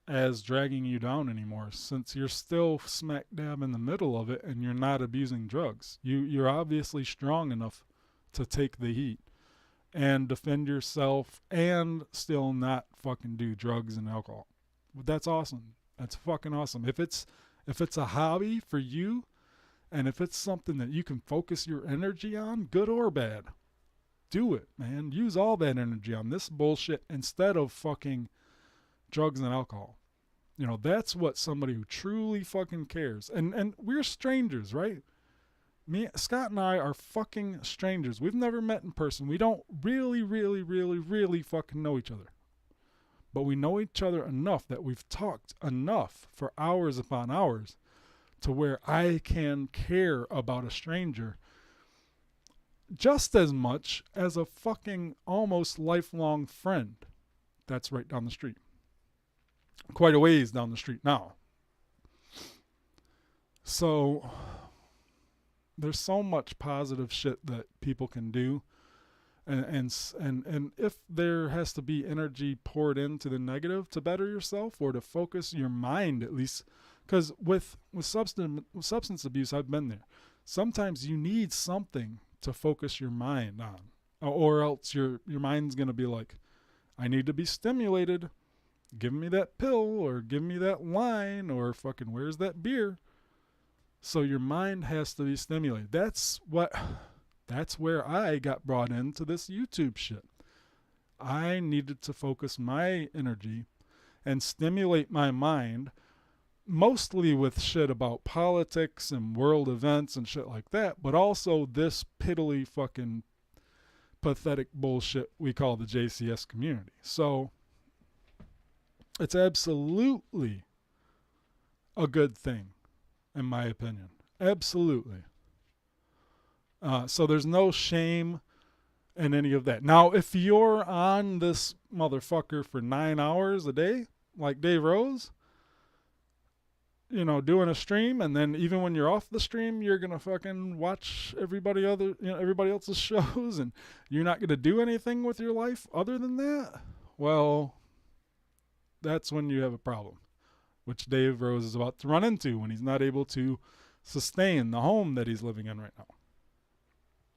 as dragging you down anymore, since you're still smack dab in the middle of it and you're not abusing drugs. You're obviously strong enough to take the heat and defend yourself and still not fucking do drugs and alcohol. But that's awesome. That's fucking awesome. If it's a hobby for you, and if it's something that you can focus your energy on, good or bad, do it, man. Use all that energy on this bullshit instead of fucking drugs and alcohol. That's what somebody who truly fucking cares. And we're strangers, right? Scott and I are fucking strangers. We've never met in person. We don't really, really, really, really fucking know each other. But we know each other enough that we've talked enough for hours upon hours to where I can care about a stranger just as much as a fucking almost lifelong friend that's right down the street. Quite a ways down the street now. So there's so much positive shit that people can do. And if there has to be energy poured into the negative to better yourself or to focus your mind, at least, because with substance abuse, I've been there. Sometimes you need something to focus your mind on, or else your mind's gonna be like, I need to be stimulated. Give me that pill, or give me that wine, or fucking where's that beer? So your mind has to be stimulated. That's where I got brought into this YouTube shit. I needed to focus my energy and stimulate my mind mostly with shit about politics and world events and shit like that, but also this piddly fucking pathetic bullshit we call the JCS community. So it's absolutely a good thing, in my opinion. Absolutely. So there's no shame in any of that. Now, if you're on this motherfucker for 9 hours a day, like Dave Rose, doing a stream, and then even when you're off the stream, you're gonna fucking watch everybody else's shows, and you're not gonna do anything with your life other than that. Well, that's when you have a problem, which Dave Rose is about to run into when he's not able to sustain the home that he's living in right now,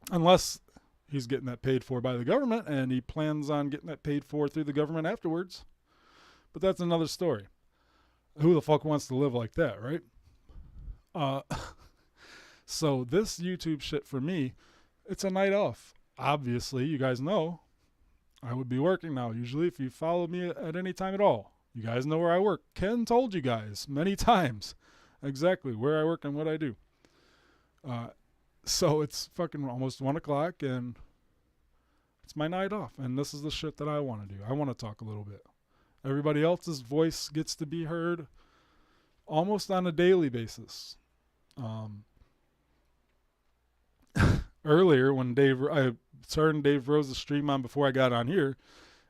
unless he's getting that paid for by the government, and he plans on getting that paid for through the government afterwards. But that's another story. Who the fuck wants to live like that, right? So this YouTube shit for me, it's a night off. Obviously, you guys know I would be working now. Usually, if you follow me at any time at all, you guys know where I work. Ken told you guys many times exactly where I work and what I do. So it's fucking almost 1 o'clock, and it's my night off. And this is the shit that I want to do. I want to talk a little bit. Everybody else's voice gets to be heard almost on a daily basis. Earlier, when I turned Dave Rose's stream on before I got on here,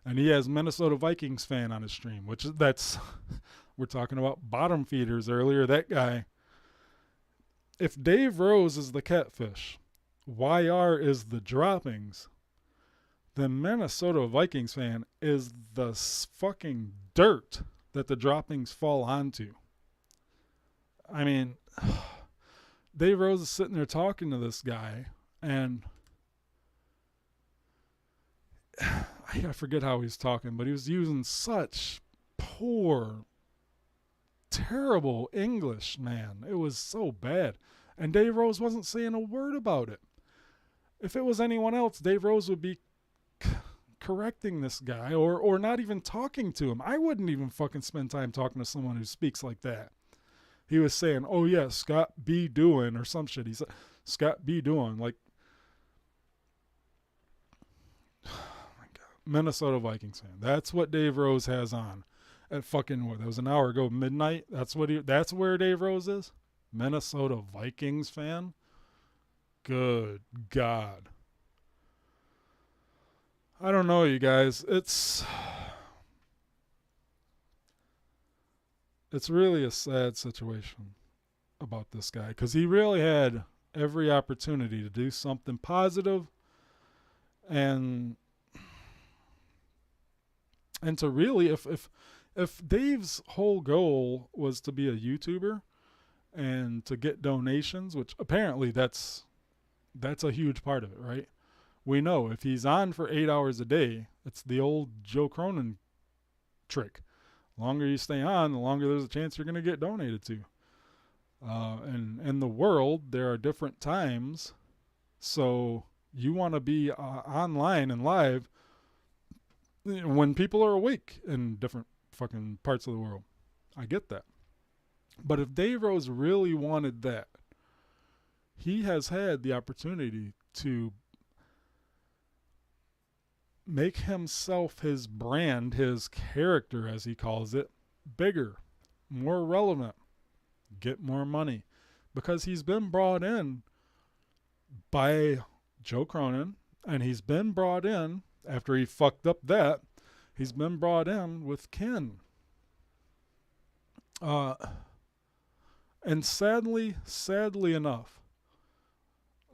and he has Minnesota Vikings fan on his stream, we're talking about bottom feeders earlier. That guy, if Dave Rose is the catfish, YR is the droppings, the Minnesota Vikings fan is the fucking dirt that the droppings fall onto. I mean, Dave Rose is sitting there talking to this guy, and I forget how he's talking, but he was using such poor, terrible English, man. It was so bad. And Dave Rose wasn't saying a word about it. If it was anyone else, Dave Rose would be correcting this guy or not even talking to him. I wouldn't even fucking spend time talking to someone who speaks like that. He was saying, oh yeah, Scott B. doing or some shit. He said, Scott B. doing, like, oh my God, Minnesota Vikings fan. That's what Dave Rose has on at fucking, what, that was an hour ago, midnight. That's where Dave Rose is? Minnesota Vikings fan? Good God. I don't know, you guys. It's really a sad situation about this guy, because he really had every opportunity to do something positive and to really, if Dave's whole goal was to be a YouTuber and to get donations, which apparently that's a huge part of it, right? We know if he's on for 8 hours a day, it's the old Joe Cronin trick. The longer you stay on, the longer there's a chance you're going to get donated to. And in the world, there are different times. So you want to be online and live when people are awake in different fucking parts of the world. I get that. But if Dave Rose really wanted that, he has had the opportunity to make himself, his brand, his character, as he calls it, bigger, more relevant, get more money. Because he's been brought in by Joe Cronin, and he's been brought in, after he fucked up that, he's been brought in with Ken. And sadly enough,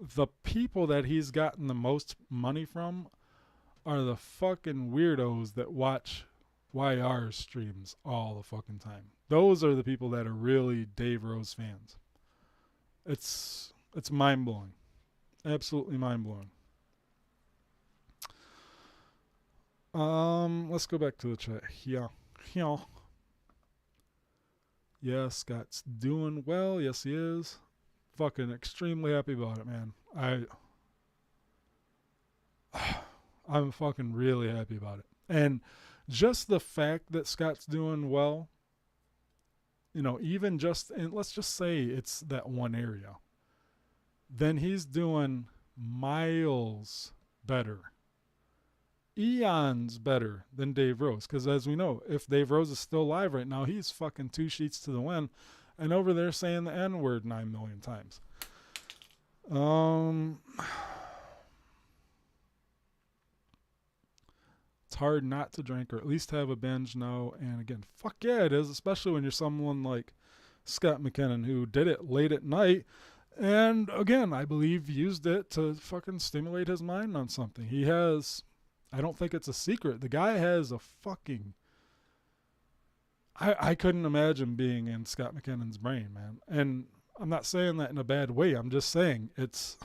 the people that he's gotten the most money from are the fucking weirdos that watch YR streams all the fucking time. Those are the people that are really Dave Rose fans. It's mind-blowing. Absolutely mind-blowing. Let's go back to the chat. Yeah. Yeah, Scott's doing well. Yes, he is. Fucking extremely happy about it, man. I'm fucking really happy about it. And just the fact that Scott's doing well even just, and let's just say it's that one area, then he's doing miles better, eons better than Dave Rose. Because as we know, if Dave Rose is still alive right now, he's fucking 2 sheets to the wind and over there saying the N word 9 million times. It's hard not to drink or at least have a binge now and again. Fuck yeah, it is, especially when you're someone like Scott McKinnon who did it late at night and again, I believe used it to fucking stimulate his mind on something. He has, I don't think it's a secret. The guy has a fucking, I couldn't imagine being in Scott McKinnon's brain, man. And I'm not saying that in a bad way. I'm just saying it's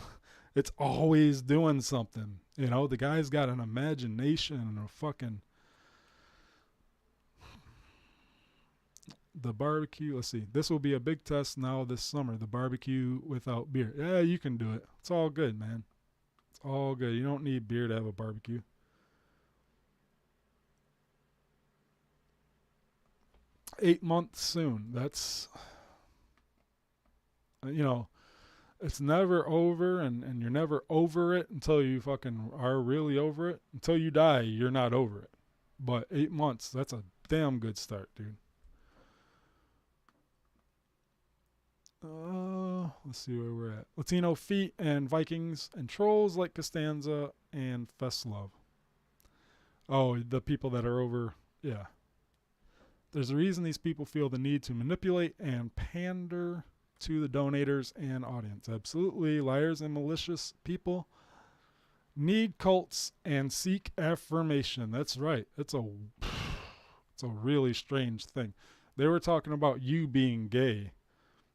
always doing something. The guy's got an imagination and a fucking, the barbecue. Let's see. This will be a big test now this summer. The barbecue without beer. Yeah, you can do it. It's all good, man. It's all good. You don't need beer to have a barbecue. $8 months soon. That's, it's never over, and you're never over it until you fucking are really over it. Until you die, you're not over it. But 8 months, that's a damn good start, dude. Let's see where we're at. Latino Feet and Vikings and Trolls like Costanza and Festlove. Oh, the people that are over, yeah. There's a reason these people feel the need to manipulate and pander to the donators and audience. Absolutely. Liars and malicious people need cults and seek affirmation. That's right. It's a really strange thing. They were talking about you being gay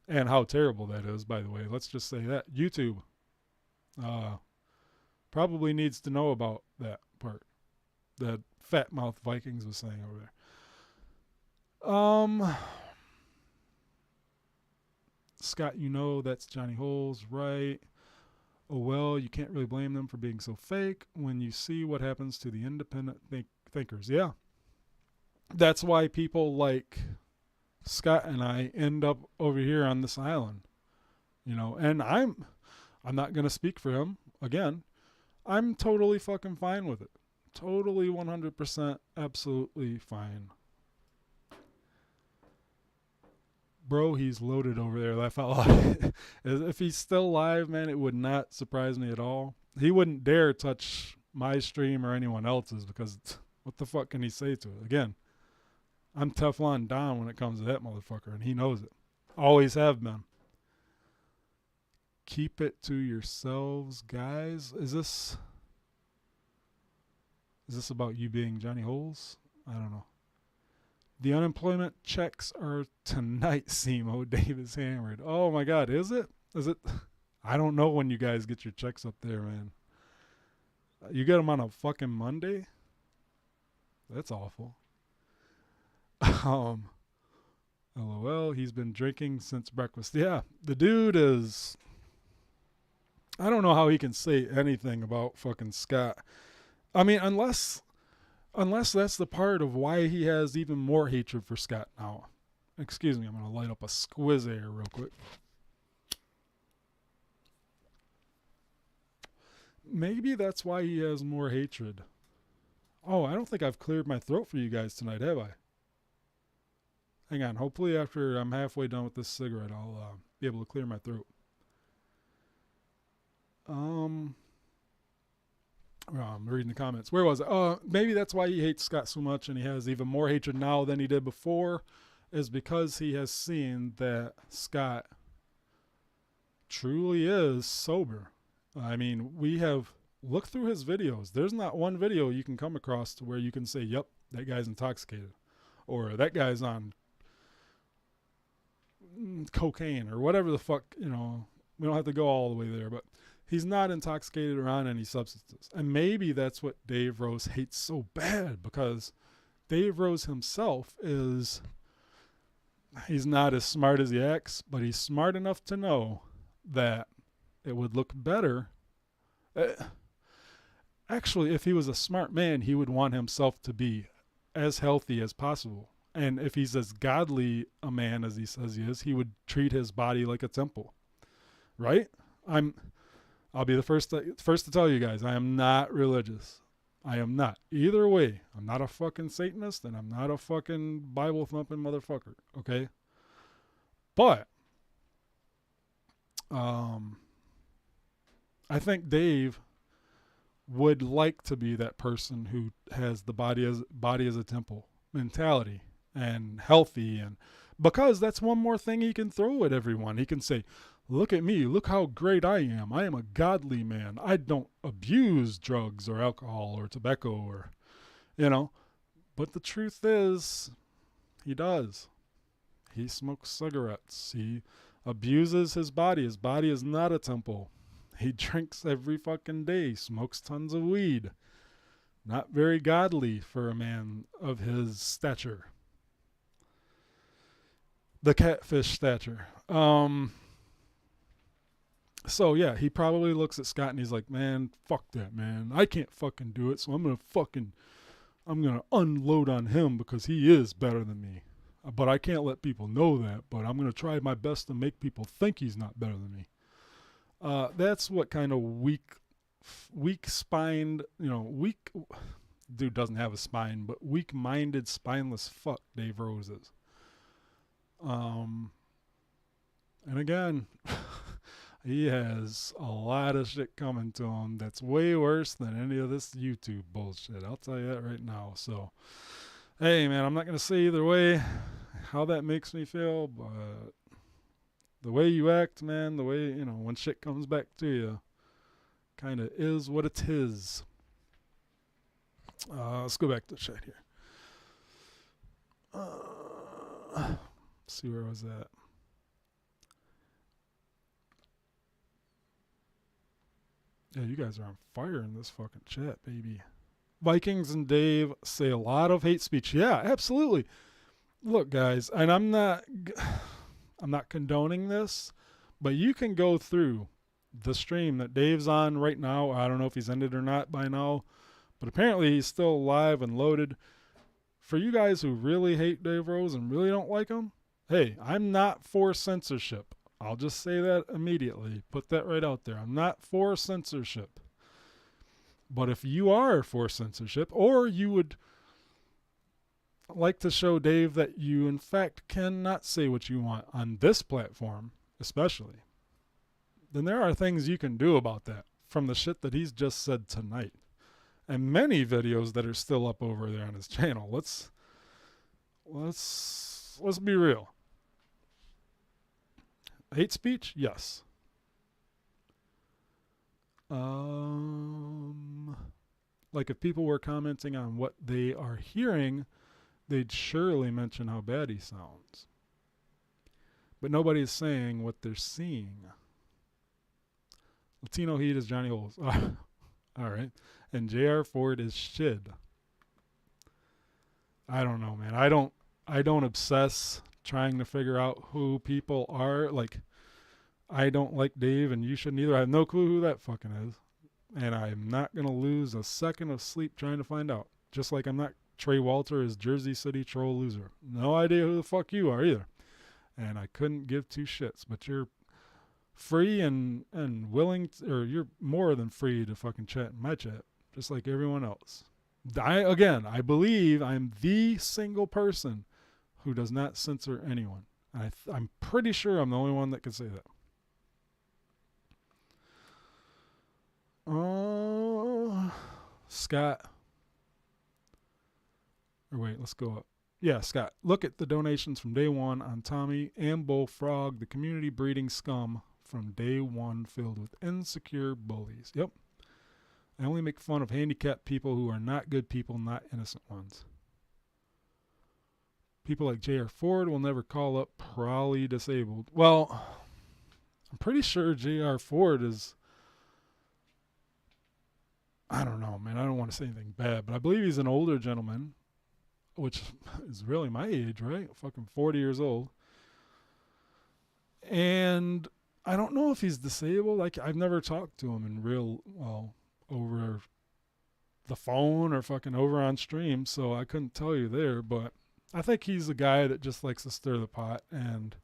and how terrible that is, by the way. Let's just say that. YouTube probably needs to know about that part that Fat Mouth Vikings was saying over there. Scott, that's Johnny Holes, right? Oh, well, you can't really blame them for being so fake when you see what happens to the independent thinkers. Yeah. That's why people like Scott and I end up over here on this island, and I'm not going to speak for him again. I'm totally fucking fine with it. Totally 100% absolutely fine. Bro, he's loaded over there. Laugh out loud. If he's still alive, man, it would not surprise me at all. He wouldn't dare touch my stream or anyone else's because what the fuck can he say to it? Again, I'm Teflon Don when it comes to that motherfucker, and he knows it. Always have been. Keep it to yourselves, guys. Is this about you being Johnny Holes? I don't know. The unemployment checks are tonight, Simo. Davis hammered. Oh my God, is it? Is it? I don't know when you guys get your checks up there, man. You get them on a fucking Monday? That's awful. LOL, he's been drinking since breakfast. Yeah, the dude is, I don't know how he can say anything about fucking Scott. I mean, unless that's the part of why he has even more hatred for Scott now. Excuse me, I'm going to light up a squiz air real quick. Maybe that's why he has more hatred. Oh, I don't think I've cleared my throat for you guys tonight, have I? Hang on. Hopefully after I'm halfway done with this cigarette, I'll be able to clear my throat. I'm reading the comments. Where was it? Maybe that's why he hates Scott so much and he has even more hatred now than he did before, is because he has seen that Scott truly is sober. I mean, we have looked through his videos. There's not one video you can come across to where you can say, yep, that guy's intoxicated. Or that guy's on cocaine or whatever the fuck, we don't have to go all the way there, but he's not intoxicated or on any substances. And maybe that's what Dave Rose hates so bad, because Dave Rose himself he's not as smart as he acts, but he's smart enough to know that it would look better. Actually, if he was a smart man, he would want himself to be as healthy as possible. And if he's as godly a man as he says he is, he would treat his body like a temple, right? I'll be the first to tell you guys, I am not religious. I am not. Either way, I'm not a fucking Satanist and I'm not a fucking Bible thumping motherfucker, okay? But I think Dave would like to be that person who has the body as a temple mentality and healthy, and because that's one more thing he can throw at everyone. He can say, look at me, look how great I am. I am a godly man. I don't abuse drugs or alcohol or tobacco or, you know. But the truth is, he does. He smokes cigarettes. He abuses his body. His body is not a temple. He drinks every fucking day, smokes tons of weed. Not very godly for a man of his stature. The catfish stature. So yeah, he probably looks at Scott and he's like, man, fuck that, man. I can't fucking do it, so I'm gonna unload on him because he is better than me. But I can't let people know that, but I'm gonna try my best to make people think he's not better than me. That's what kind of weak-spined, dude doesn't have a spine, but weak-minded, spineless fuck Dave Rose is. And again, he has a lot of shit coming to him that's way worse than any of this YouTube bullshit. I'll tell you that right now. So, hey, man, I'm not going to say either way how that makes me feel, but the way you act, man, the way, when shit comes back to you, kind of is what it is. Let's go back to the chat here. See where I was at. Yeah, you guys are on fire in this fucking chat, baby. Vikings and Dave say a lot of hate speech. Yeah, absolutely. Look, guys, and I'm not condoning this, but you can go through the stream that Dave's on right now. I don't know if he's ended or not by now, but apparently he's still live and loaded. For you guys who really hate Dave Rose and really don't like him, hey, I'm not for censorship. I'll just say that immediately. Put that right out there. I'm not for censorship. But if you are for censorship, or you would like to show Dave that you in fact cannot say what you want on this platform, especially, then there are things you can do about that from the shit that he's just said tonight. And many videos that are still up over there on his channel. Let's be real. Hate speech? Yes. Like if people were commenting on what they are hearing, they'd surely mention how bad he sounds. But nobody's saying what they're seeing. Latino Heat is Johnny Holes. All right. And J.R. Ford is Shid. I don't know, man. I don't obsess trying to figure out who people are. Like, I don't like Dave, and you shouldn't either. I have no clue who that fucking is. And I'm not going to lose a second of sleep trying to find out. Just like I'm not Trey Walter is Jersey City troll loser. No idea who the fuck you are either. And I couldn't give two shits. But you're free and willing, or you're more than free to fucking chat in my chat. Just like everyone else. I believe I'm the single person who does not censor anyone. I'm pretty sure I'm the only one that can say that. Scott. Or wait, let's go up. Yeah, Scott. Look at the donations from day one on Tommy and Bullfrog, the community breeding scum from day one filled with insecure bullies. Yep. I only make fun of handicapped people who are not good people, not innocent ones. People like J.R. Ford will never call up probably disabled. Well, I'm pretty sure J.R. Ford is... I don't know, man. I don't want to say anything bad, but I believe he's an older gentleman, which is really my age, right? Fucking 40 years old. And I don't know if he's disabled. I've never talked to him in real, over the phone or fucking over on stream, so I couldn't tell you there, but I think he's a guy that just likes to stir the pot, and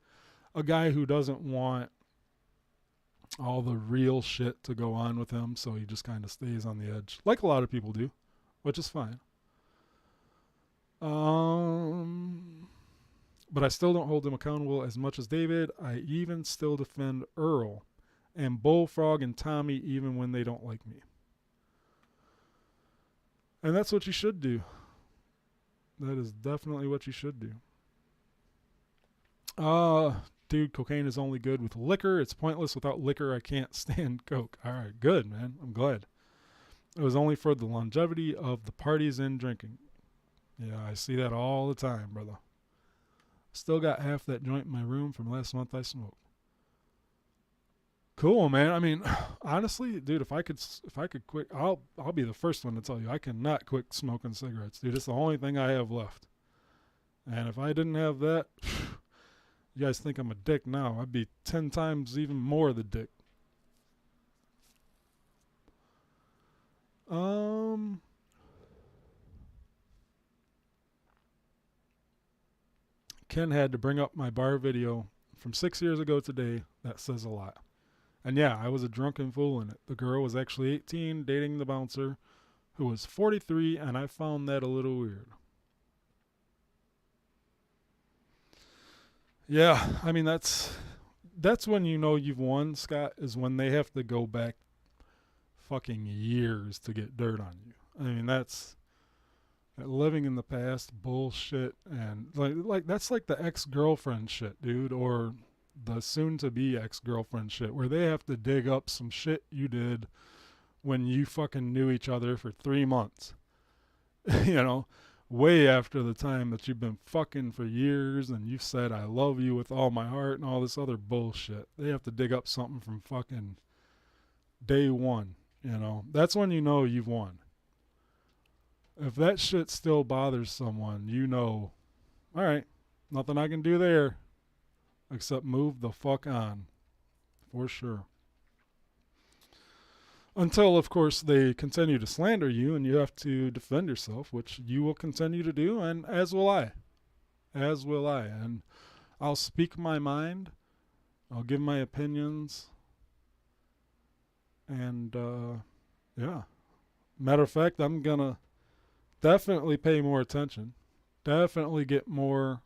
a guy who doesn't want all the real shit to go on with him, so he just kind of stays on the edge, like a lot of people do, which is fine. But I still don't hold him accountable as much as David. I even still defend Earl and Bullfrog and Tommy even when they don't like me. And that's what you should do. That is definitely what you should do. Dude, cocaine is only good with liquor. It's pointless without liquor. I can't stand coke. All right, good, man. I'm glad. It was only for the longevity of the parties and drinking. Yeah, I see that all the time, brother. Still got half that joint in my room from last month I smoked. Cool, man. I mean, honestly, dude, if I could quit, I'll be the first one to tell you I cannot quit smoking cigarettes, dude. It's the only thing I have left. And if I didn't have that, you guys think I'm a dick now. I'd be 10 times even more the dick. Ken had to bring up my bar video from 6 years ago today. That says a lot. And yeah, I was a drunken fool in it. The girl was actually 18, dating the bouncer, who was 43, and I found that a little weird. Yeah, I mean, that's when you know you've won, Scott, is when they have to go back fucking years to get dirt on you. I mean, that's living in the past bullshit, and like that's like the ex-girlfriend shit, dude, or the soon-to-be ex-girlfriend shit, where they have to dig up some shit you did when you fucking knew each other for 3 months. You know, way after the time that you've been fucking for years and you've said I love you with all my heart and all this other bullshit. They have to dig up something from fucking day one, you know. That's when you know you've won. If that shit still bothers someone, you know, all right, nothing I can do there except move the fuck on, for sure. Until, of course, they continue to slander you and you have to defend yourself, which you will continue to do, and as will I. As will I. And I'll speak my mind. I'll give my opinions. And, yeah. Matter of fact, I'm going to definitely pay more attention. Definitely get more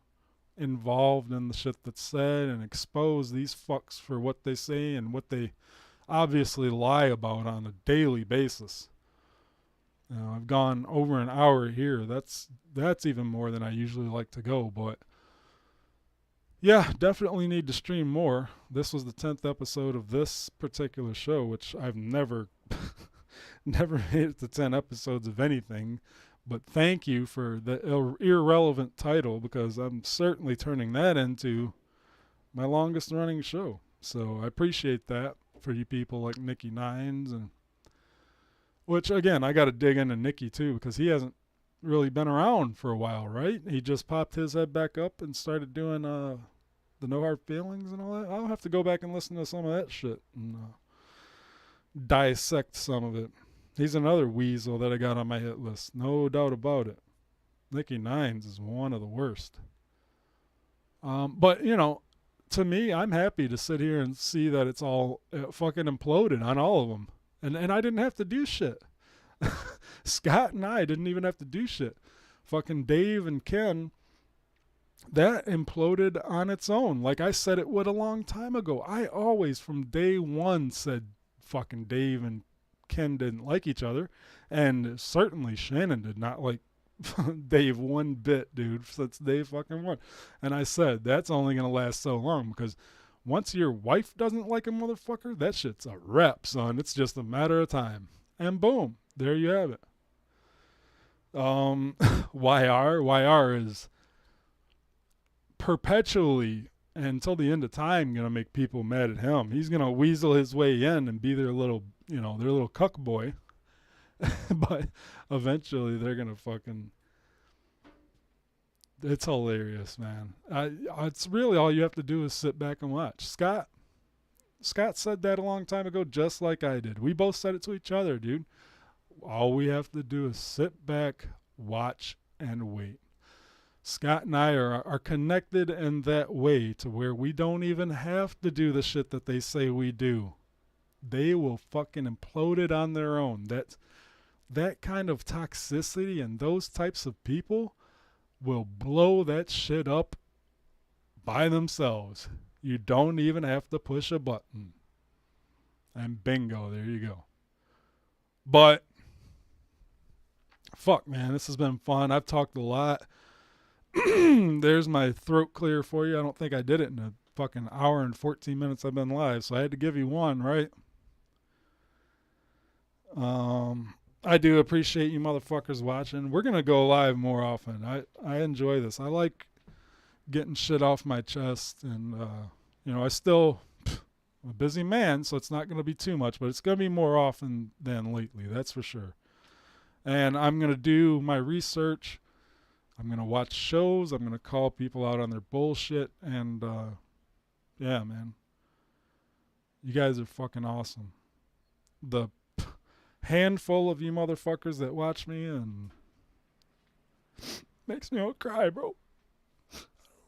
involved in the shit that's said and expose these fucks for what they say and what they obviously lie about on a daily basis. You know, I've gone over an hour here. That's even more than I usually like to go, but yeah, definitely need to stream more. This was the 10th episode of this particular show, which I've never never made it to 10 episodes of anything. But thank you for the irrelevant title, because I'm certainly turning that into my longest running show. So I appreciate that for you people like Nikki Nines, and which again, I got to dig into Nikki too, because he hasn't really been around for a while, right? He just popped his head back up and started doing the No Hard Feelings and all that. I'll have to go back and listen to some of that shit and dissect some of it. He's another weasel that I got on my hit list. No doubt about it. Nikki Nines is one of the worst. But, you know, to me, I'm happy to sit here and see that it's all fucking imploded on all of them. And I didn't have to do shit. Scott and I didn't even have to do shit. Fucking Dave and Ken, that imploded on its own. Like I said it would a long time ago. I always, from day one, said fucking Dave and Ken didn't like each other, and certainly Shannon did not like Dave one bit, dude, since day fucking one. And I said that's only gonna last so long, because once your wife doesn't like a motherfucker, that shit's a wrap, son. It's just a matter of time. And boom, there you have it. YR is perpetually, until the end of time, gonna make people mad at him. He's gonna weasel his way in and be their little, you know, their little cuck boy. But eventually they're gonna fucking, it's hilarious, man. It's really all you have to do is sit back and watch. Scott said that a long time ago, just like I did. We both said it to each other, dude. All we have to do is sit back, watch, and wait. Scott and I are connected in that way to where we don't even have to do the shit that they say we do. They will fucking implode it on their own. That kind of toxicity and those types of people will blow that shit up by themselves. You don't even have to push a button. And bingo, there you go. But fuck, man, this has been fun. I've talked a lot. There's my throat clear for you. I don't think I did it in a fucking hour and 14 minutes I've been live, so I had to give you one, right? I do appreciate you motherfuckers watching. We're going to go live more often. I enjoy this. I like getting shit off my chest, and, I still... I'm a busy man, so it's not going to be too much, but it's going to be more often than lately, that's for sure. And I'm going to do my research. I'm going to watch shows. I'm going to call people out on their bullshit. And, yeah, man. You guys are fucking awesome. The handful of you motherfuckers that watch me and makes me want to cry, bro. I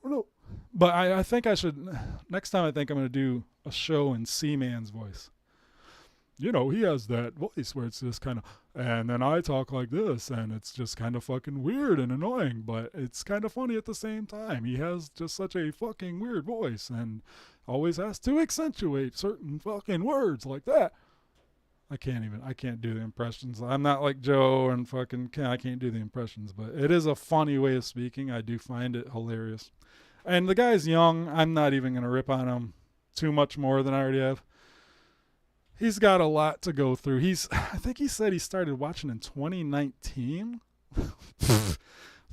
don't know. But I think I should, next time I think I'm going to do a show in Seaman's voice. He has that voice where it's just kind of, and then I talk like this, and it's just kind of fucking weird and annoying, but it's kind of funny at the same time. He has just such a fucking weird voice, and always has to accentuate certain fucking words like that. I can't do the impressions. I'm not like Joe and I can't do the impressions, but it is a funny way of speaking. I do find it hilarious. And the guy's young. I'm not even going to rip on him too much more than I already have. He's got a lot to go through. I think he said he started watching in 2019.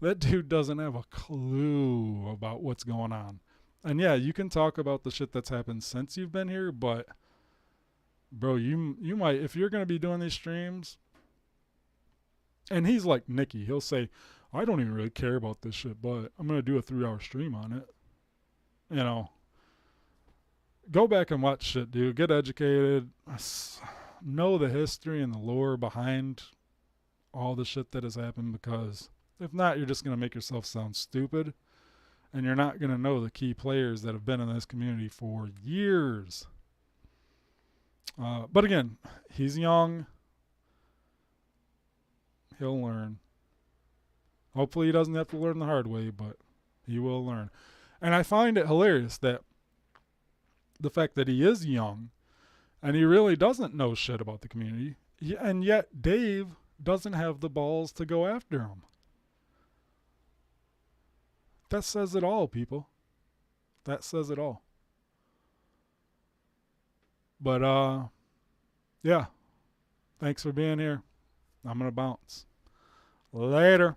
That dude doesn't have a clue about what's going on. And yeah, you can talk about the shit that's happened since you've been here, but bro, you might, if you're going to be doing these streams, and he's like Nikki, he'll say, I don't even really care about this shit, but I'm going to do a 3-hour stream on it. Go back and watch shit, dude. Get educated. Know the history and the lore behind all the shit that has happened, because if not, you're just going to make yourself sound stupid, and you're not going to know the key players that have been in this community for years. But again, he's young. He'll learn. Hopefully he doesn't have to learn the hard way, but he will learn. And I find it hilarious that the fact that he is young and he really doesn't know shit about the community, and yet Dave doesn't have the balls to go after him. That says it all, people. That says it all. But, yeah. Thanks for being here. I'm going to bounce. Later.